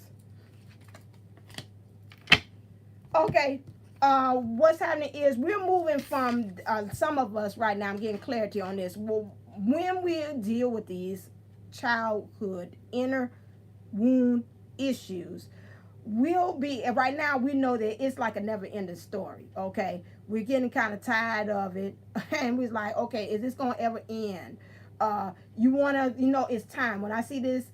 Okay. What's happening is we're moving from some of us right now. I'm getting clarity on this. Well, when we deal with these childhood inner wound issues, we'll be, right now we know that it's like a never-ending story. Okay, we're getting kind of tired of it, and we're like, okay, is this gonna ever end? You wanna, you know, it's time. When I see this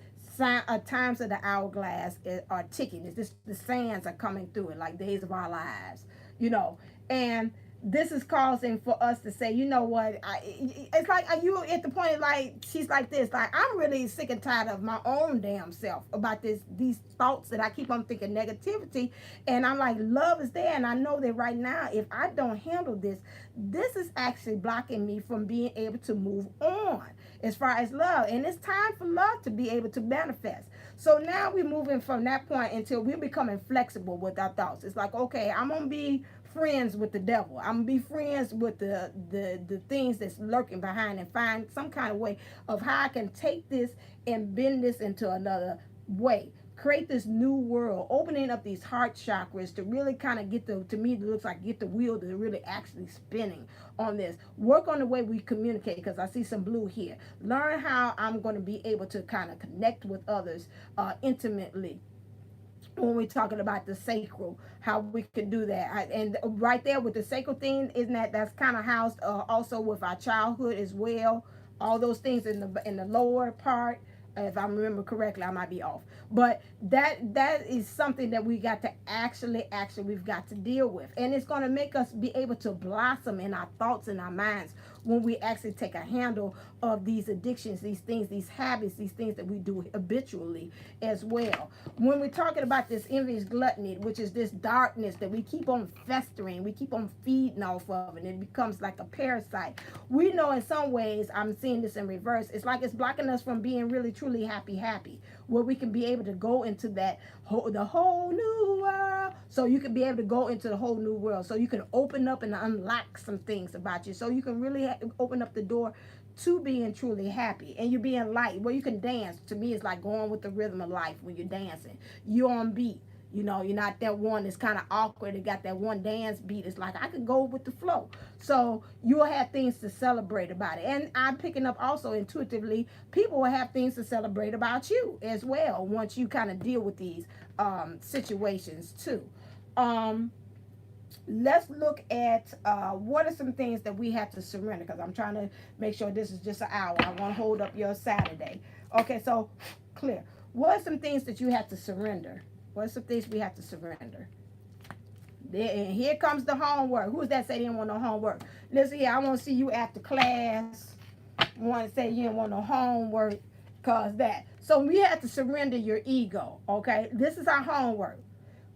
times of the hourglass are ticking. It's just the sands are coming through it like days of our lives, you know. And this is causing for us to say, you know what, it's like, are you at the point of like, she's like this, like, I'm really sick and tired of my own damn self about these thoughts that I keep on thinking negativity. And I'm like, love is there, and I know that right now, if I don't handle this, this is actually blocking me from being able to move on as far as love. And it's time for love to be able to manifest. So now we're moving from that point until we're becoming flexible with our thoughts. It's like, okay, I'm gonna be friends with the devil. I'm gonna be friends with the things that's lurking behind, and find some kind of way of how I can take this and bend this into another way. Create this new world, opening up these heart chakras to really kind of get to me, it looks like get the wheel to really actually spinning on this. Work on the way we communicate, because I see some blue here. Learn how I'm going to be able to kind of connect with others intimately. When we're talking about the sacral, how we can do that. And right there with the sacral thing, isn't that's kind of housed also with our childhood as well. All those things in the lower part. If I remember correctly, I might be off. But that is something that we got to actually we've got to deal with. And it's going to make us be able to blossom in our thoughts and our minds when we actually take a handle of these addictions, these things, these habits, these things that we do habitually as well. When we're talking about this envious gluttony, which is this darkness that we keep on festering, we keep on feeding off of, and it becomes like a parasite. We know in some ways, I'm seeing this in reverse, it's like it's blocking us from being really truly happy, where we can be able to go into that the whole new world. So you can be able to go into the whole new world, so you can open up and unlock some things about you, so you can really open up the door to being truly happy, and you're being light, where you can dance. To me, it's like going with the rhythm of life. When you're dancing, you're on beat. You know, you're not that one that's kind of awkward and got that one dance beat. It's like, I could go with the flow. So you'll have things to celebrate about it. And I'm picking up also intuitively, people will have things to celebrate about you as well once you kind of deal with these situations too. Let's look at what are some things that we have to surrender, because I'm trying to make sure this is just an hour. I want to hold up your Saturday. Okay, so clear. What are some things that you have to surrender? What are some things we have to surrender? And here comes the homework. Who's that say they didn't want no homework? Listen here, I want to see you after class. Want to say you didn't want no homework, cause that. So we have to surrender your ego, okay? This is our homework.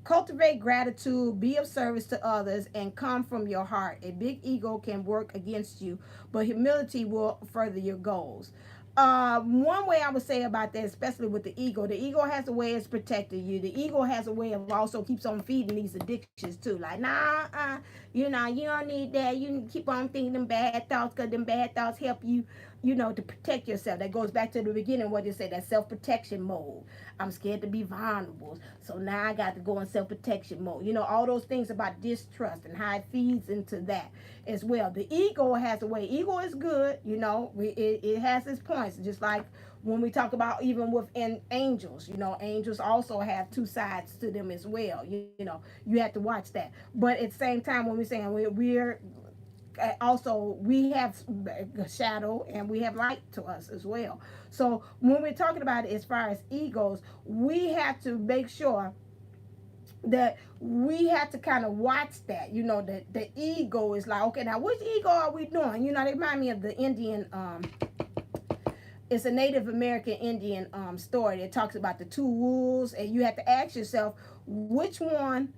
Cultivate gratitude, be of service to others, and come from your heart. A big ego can work against you, but humility will further your goals. One way I would say about that, especially with the ego has a way of protecting you. The ego has a way of also keeps on feeding these addictions too. Like, nah, you know, you don't need that. You can keep on thinking them bad thoughts because them bad thoughts help you, you know, to protect yourself. That goes back to the beginning, what you say, that self-protection mode. I'm scared to be vulnerable, so now I got to go in self-protection mode. You know, all those things about distrust and how it feeds into that as well. The ego has a way. Ego is good, you know. It has its points, just like when we talk about even within angels. You know, angels also have two sides to them as well. You know, you have to watch that. But at the same time, when we're saying we're also, we have shadow and we have light to us as well. So when we're talking about it as far as egos, we have to make sure that we have to kind of watch that. You know, that the ego is like, okay, now which ego are we doing? You know, they remind me of the Indian it's a Native American Indian story that talks about the two wolves, and you have to ask yourself, which one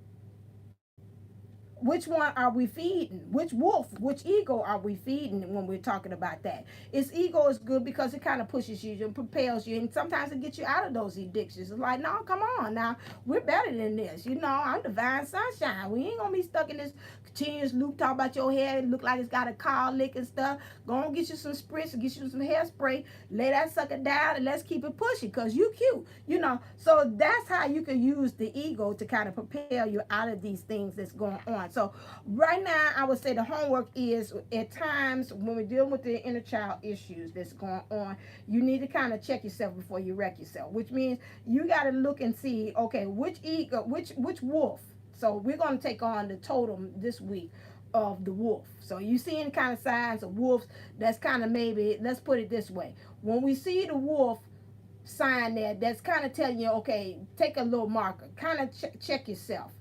are we feeding? Which wolf, which ego are we feeding when we're talking about that? Its ego is good because it kind of pushes you and propels you, and sometimes it gets you out of those addictions. It's like, no, come on now, we're better than this. You know, I'm divine sunshine. We ain't gonna be stuck in this continuous loop. Talk about your hair, it look like it's got a colic and stuff. Go on, get you some spritz, get you some hairspray, lay that sucker down, and let's keep it pushing because you cute. You know, so that's how you can use the ego to kind of propel you out of these things that's going on. So right now, I would say the homework is, at times when we're dealing with the inner child issues that's going on, you need to kind of check yourself before you wreck yourself, which means you got to look and see, okay, which ego, which wolf. So we're going to take on the totem this week of the wolf. So you see any kind of signs of wolves, that's kind of, maybe, let's put it this way. When we see the wolf sign there, that's kind of telling you, okay, take a little marker, kind of check yourself.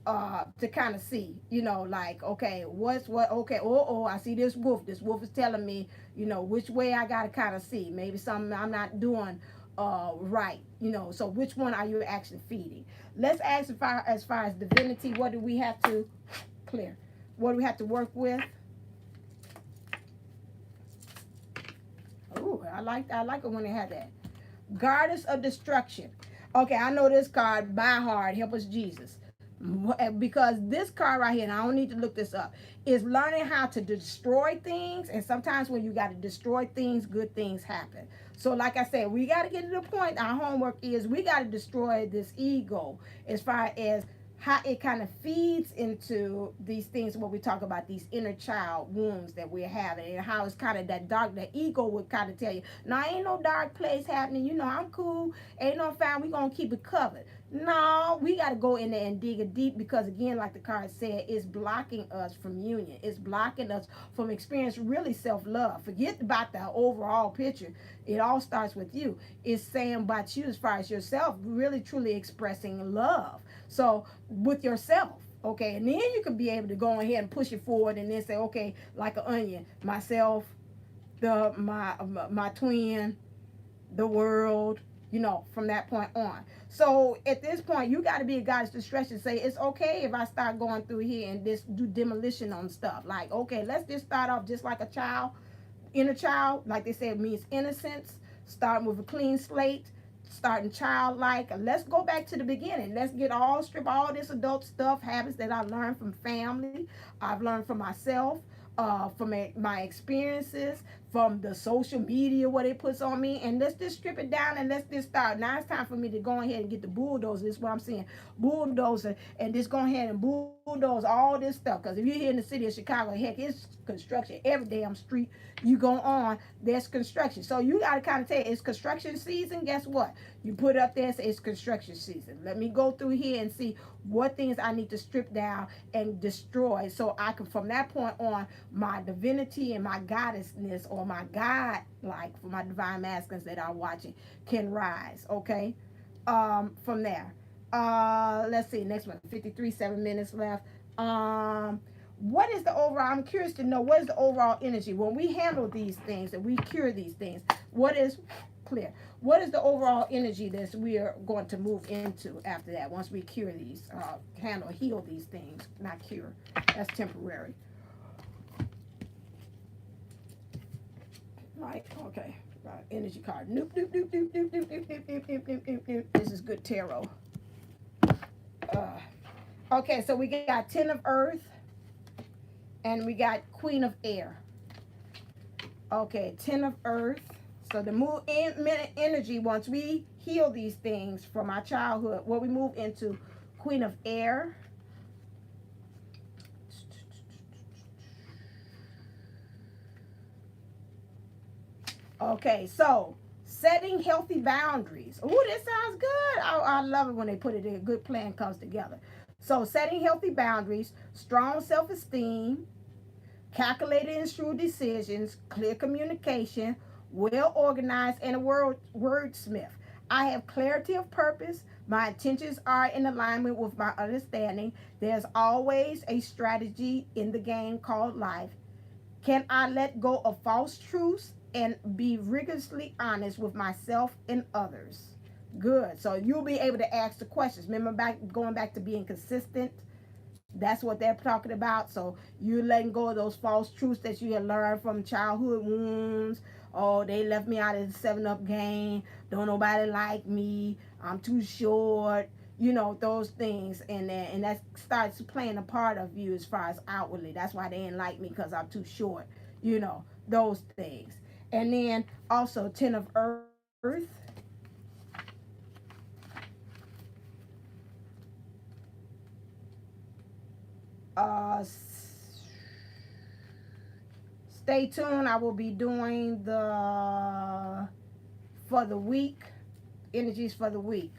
To kind of see, you know, like, okay, okay, I see this wolf is telling me, you know, which way I gotta kind of see, maybe something I'm not doing right, you know. So which one are you actually feeding? Let's ask, as far as divinity, what do we have to clear, what do we have to work with? Oh, I like it when they had that. Goddess of destruction. Okay, I know this card by heart. Help us, Jesus. Because this card right here, and I don't need to look this up, is learning how to destroy things. And sometimes when you got to destroy things, good things happen. So like I said, we got to get to the point. Our homework is we got to destroy this ego as far as how it kind of feeds into these things when we talk about these inner child wounds that we're having, and how it's kind of that dark, the ego would kind of tell you, no, ain't no dark place happening, you know, I'm cool, ain't no fine, we gonna keep it covered. No, we got to go in there and dig it deep, because again, like the card said, it's blocking us from union. It's blocking us from experiencing really self-love. Forget about the overall picture. It all starts with you. It's saying about you as far as yourself, really truly expressing love. So with yourself, okay, and then you can be able to go ahead and push it forward, and then say, okay, like an onion, myself, my twin, the world, you know, from that point on. So at this point, you got to be a goddess discretion. Say, it's okay if I start going through here and just do demolition on stuff. Like, okay, let's just start off just like a child, inner child, like they say, it means innocence, starting with a clean slate, starting childlike. Let's go back to the beginning. Let's strip all this adult stuff, habits that I learned from family, I've learned from myself, from my experiences, from the social media, what it puts on me, and let's just strip it down, and let's just start. Now it's time for me to go ahead and get the bulldozer. This is what I'm saying, bulldozer, and just go ahead and bulldoze all this stuff. Because if you're here in the city of Chicago, heck, it's construction every damn street you go on, there's construction. So you got to kind of tell, it's construction season. Guess what? You put up there and say it's construction season. Let me go through here and see what things I need to strip down and destroy, so I can, from that point on, my divinity and my goddessness, or my God, like for my divine masculines that are watching, can rise. Okay, from there. Let's see, next one, 53, 7 minutes left. What is the overall, I'm curious to know, what is the overall energy when we handle these things and we cure these things? What is Clear. What is the overall energy that we are going to move into after that? Once we cure these, heal these things, not cure. That's temporary. Right. Okay. Right. Energy card. Nope. Nope. Nope. Nope. Nope. Nope. Nope. Nope. Nope. Nope. Nope. Nope. Nope. This is good tarot. Okay. So we got 10 of Earth, and we got Queen of Air. Okay. 10 of Earth. So the move in energy, once we heal these things from our childhood, what we move into Queen of Air. Okay, so setting healthy boundaries. Oh, this sounds good. I love it when they put it in. A good plan comes together. So setting healthy boundaries, strong self-esteem, calculated and shrewd decisions, clear communication, well organized, and a wordsmith. I have clarity of purpose. My intentions are in alignment with my understanding. There's always a strategy in the game called life. Can I let go of false truths and be rigorously honest with myself and others? Good. So you'll be able to ask the questions. Remember, going back to being consistent. That's what they're talking about. So you're letting go of those false truths that you had learned from childhood wounds. Oh, they left me out of the 7-Up game. Don't nobody like me. I'm too short. You know, those things. And that starts playing a part of you as far as outwardly. That's why they didn't like me, because I'm too short. You know, those things. And then also 10 of Earth. Stay tuned. I will be doing for the week, energies for the week.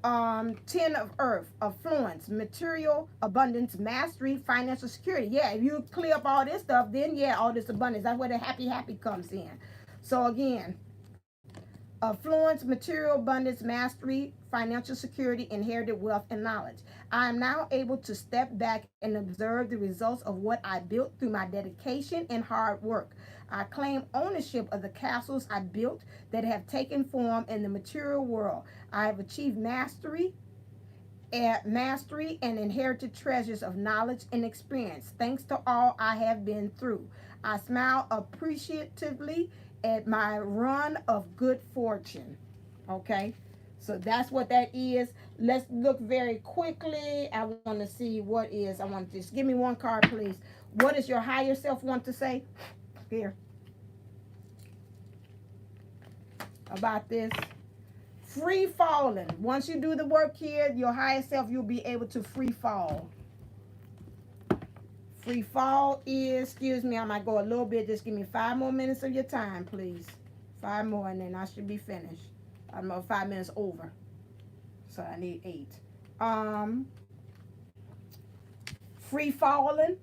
10 of Earth, affluence, material, abundance, mastery, financial security. Yeah, if you clear up all this stuff, then yeah, all this abundance. That's where the happy comes in. So again, affluence, material, abundance, mastery, financial security, inherited wealth, and knowledge. I am now able to step back and observe the results of what I built through my dedication and hard work. I claim ownership of the castles I built that have taken form in the material world. I have achieved mastery and inherited treasures of knowledge and experience, thanks to all I have been through. I smile appreciatively at my run of good fortune. Okay, so that's what that is. Let's look very quickly. I want to see what is. I want to just give me one card, please. What does your higher self want to say here about this? Free falling. Once you do the work here, your higher self, you'll be able to free fall. Free fall is, excuse me, I might go a little bit. Just give me 5 more minutes of your time, please. 5 more, and then I should be finished. I'm 5 minutes over. So I need 8. Free falling.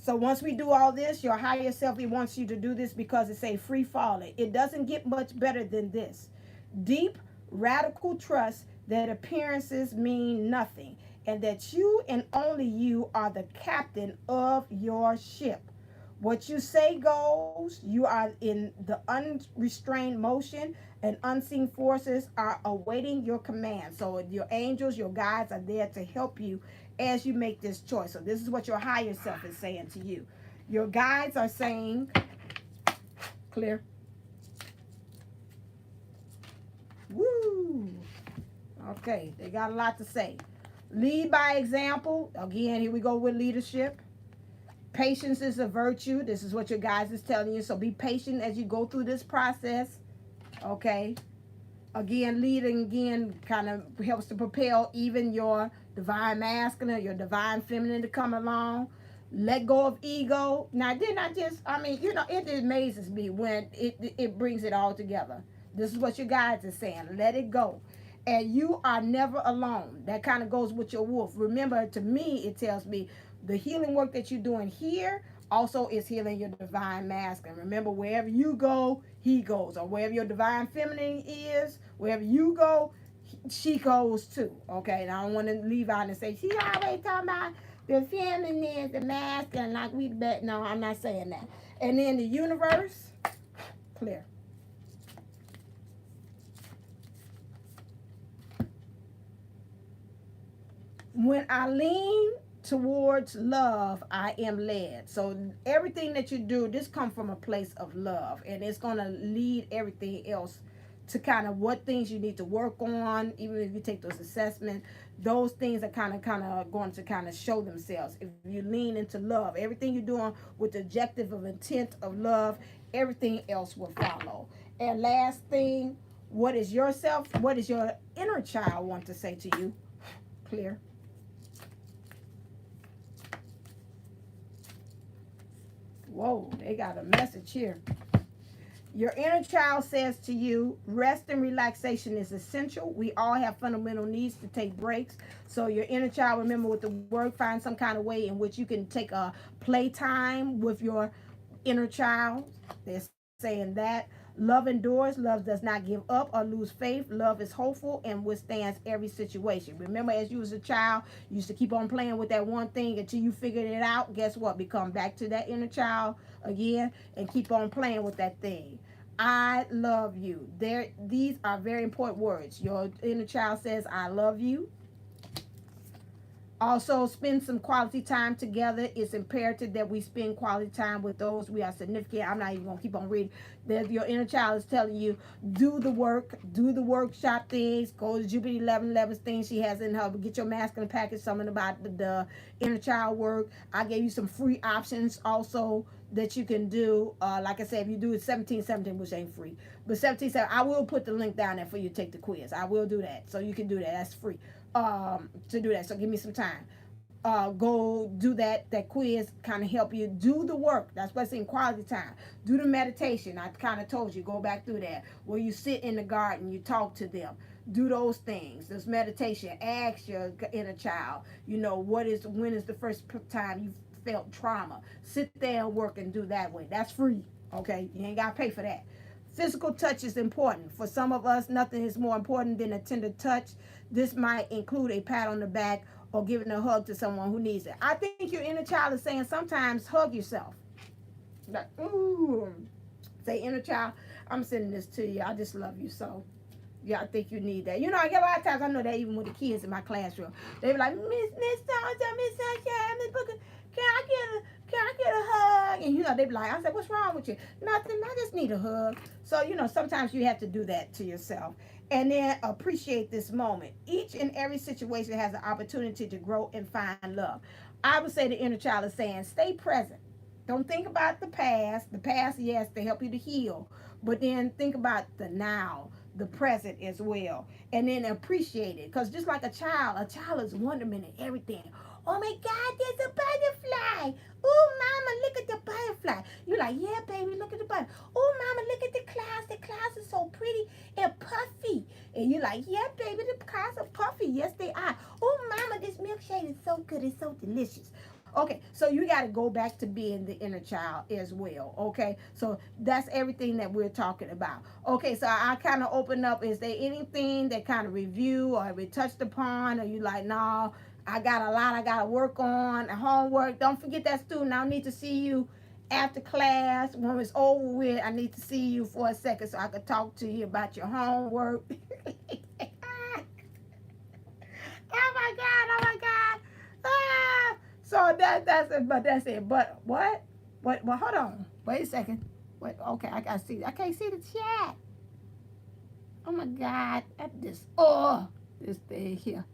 So once we do all this, your higher self, he wants you to do this because it say free falling. It doesn't get much better than this. Deep, radical trust that appearances mean nothing, and that you and only you are the captain of your ship. What you say goes. You are in the unrestrained motion, and unseen forces are awaiting your command. So your angels, your guides are there to help you as you make this choice. So this is what your higher self is saying to you. Your guides are saying, clear. Woo. Okay, they got a lot to say. Lead by example. Again, here we go with leadership. Patience is a virtue. This is what your guides is telling you. So be patient as you go through this process. Okay. Again, leading again kind of helps to propel even your divine masculine, your divine feminine to come along. Let go of ego. Now, didn't I just, I mean, you know, it amazes me when it brings it all together. This is what your guides are saying. Let it go. And you are never alone. That kind of goes with your wolf. Remember, to me, it tells me the healing work that you're doing here also is healing your divine masculine. Remember, wherever you go, he goes. Or wherever your divine feminine is, wherever you go, she goes too. Okay, and I don't want to leave out and say, she always talking about the feminine, the masculine, like we bet. No, I'm not saying that. And then the universe, clear. When I lean towards love, I am led. So everything that you do, this come from a place of love, and it's going to lead everything else to kind of what things you need to work on. Even if you take those assessments, those things are kind of going to kind of show themselves if you lean into love. Everything you're doing with the objective of intent of love, everything else will follow. And last thing, what is yourself, what is your inner child want to say to you? Clear. Whoa, they got a message here. Your inner child says to you, rest and relaxation is essential. We all have fundamental needs to take breaks. So your inner child, remember with the work, find some kind of way in which you can take a playtime with your inner child. They're saying that. Love endures. Love does not give up or lose faith. Love is hopeful and withstands every situation. Remember, as you was a child, you used to keep on playing with that one thing until you figured it out. Guess what? Become back to that inner child again and keep on playing with that thing. I love you. These are very important words. Your inner child says, I love you. Also, spend some quality time together. It's imperative that we spend quality time with those we are significant. I'm not even going to keep on reading. Your inner child is telling you, do the work, do the workshop things, go to Jupiter 11 things she has in her. Get your masculine package, something about the inner child work. I gave you some free options also that you can do. Like I said, if you do it 1717, which ain't free, but 1717, I will put the link down there for you to take the quiz. I will do that. So you can do that. That's free. To do that, so give me some time. Go do that quiz, kind of help you do the work. That's what's in quality time. Do the meditation. I kind of told you, go back through that, where you sit in the garden, you talk to them. Do those things. This meditation. Ask your inner child, when is the first time you felt trauma? Sit there and work and do that way. That's free. Okay, you ain't got to pay for that. Physical touch is important. For some of us, nothing is more important than a tender touch. This might include a pat on the back or giving a hug to someone who needs it. I think your inner child is saying sometimes hug yourself. Like, ooh. Say, inner child, I'm sending this to you. I just love you so. Yeah, I think you need that. I get a lot of times, I know that even with the kids in my classroom. They be like, Miss So-and-so, Miss Sunshine, Miss Booker, can I get a hug? And they be like, I said, what's wrong with you? Nothing, I just need a hug. So, sometimes you have to do that to yourself. And then appreciate this moment. Each and every situation has an opportunity to grow and find love. I would say the inner child is saying, stay present. Don't think about the past. The past, yes, they help you to heal. But then think about the now, the present as well. And then appreciate it. Because just like a child is wonderment in everything. Oh my God, there's a butterfly. Oh, mama, look at the butterfly. You're like, yeah, baby, look at the butterfly. Oh, mama, look at the clouds. The clouds are so pretty and puffy. And you're like, yeah, baby, the clouds are puffy. Yes, they are. Oh, mama, this milkshake is so good. It's so delicious. Okay, so you got to go back to being the inner child as well. Okay, so that's everything that we're talking about. Okay, so I kind of open up. Is there anything that kind of review or we touched upon? Or you like, no, I got a lot I got to work on, homework. Don't forget that, student. I need to see you after class. When it's over with, I need to see you for a second so I can talk to you about your homework. Oh my God. Ah. So that's it. But that's it. But what? Well, hold on. Wait a second. Wait. Okay, I gotta see. I can't see the chat. Oh my God. This thing here.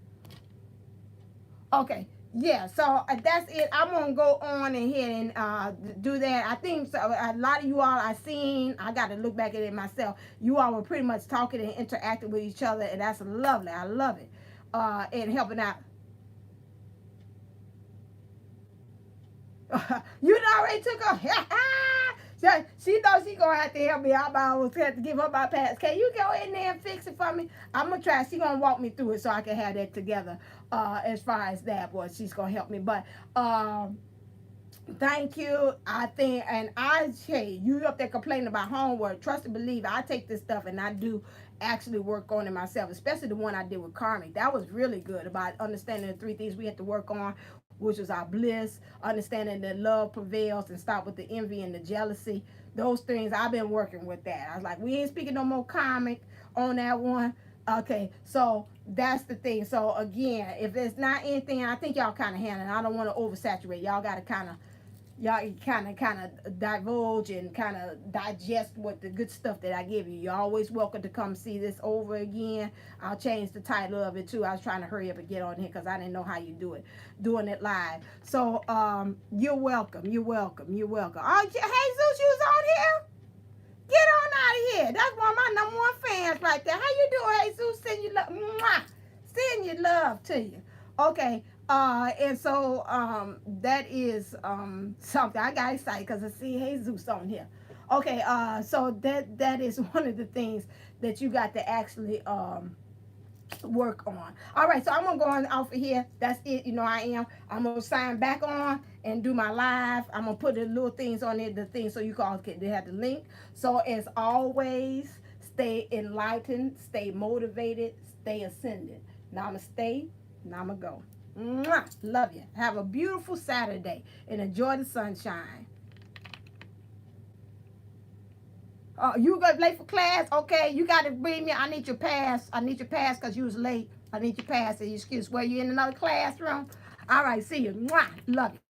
Okay. Yeah. So that's it. I'm gonna go on ahead and do that. I think so. A lot of you all I seen. I got to look back at it myself. You all were pretty much talking and interacting with each other, and that's lovely. I love it. And helping out. You already took her. She thought she gonna have to help me. I almost had to give her my pass. Can you go in there and fix it for me? I'm gonna try. She gonna walk me through it so I can have that together. As far as that was, she's gonna help me. But thank you. I think, and you up there complaining about homework. Trust and believe. I take this stuff and I do actually work on it myself, especially the one I did with karmic. That was really good about understanding the 3 things we had to work on, which was our bliss, understanding that love prevails and stop with the envy and the jealousy. Those things, I've been working with that. I was like, we ain't speaking no more karmic on that one. Okay, so that's the thing. So again, if it's not anything, I think y'all kind of handle it. I don't want to oversaturate. Y'all got to y'all kind of divulge and kind of digest what the good stuff that I give you. You're always welcome to come see this over again. I'll change the title of it too. I was trying to hurry up and get on here because I didn't know how you do it, doing it live. So you're welcome. You're welcome. You're welcome. Oh, Jesus, you was on here? Get on out of here. That's one of my #1 fans right there. How you doing, Jesus? Send you love. Mwah. Send your love to you. Okay. And so that is something. I got excited because I see Jesus on here. Okay, so that is one of the things that you got to actually work on. All right, so I'm gonna go on off of here. That's it. You know I'm gonna sign back on and do my live. I'm gonna put the little things on there, the things so you all can, they have the link. So as always, stay enlightened, stay motivated, stay ascended. Namaste, namago. Mwah. Love you. Have a beautiful Saturday and enjoy the sunshine. You got late for class? Okay, you got to bring me. I need your pass. I need your pass because you was late. I need your pass. Excuse. Were you in another classroom? All right, see you. Mwah. Love you.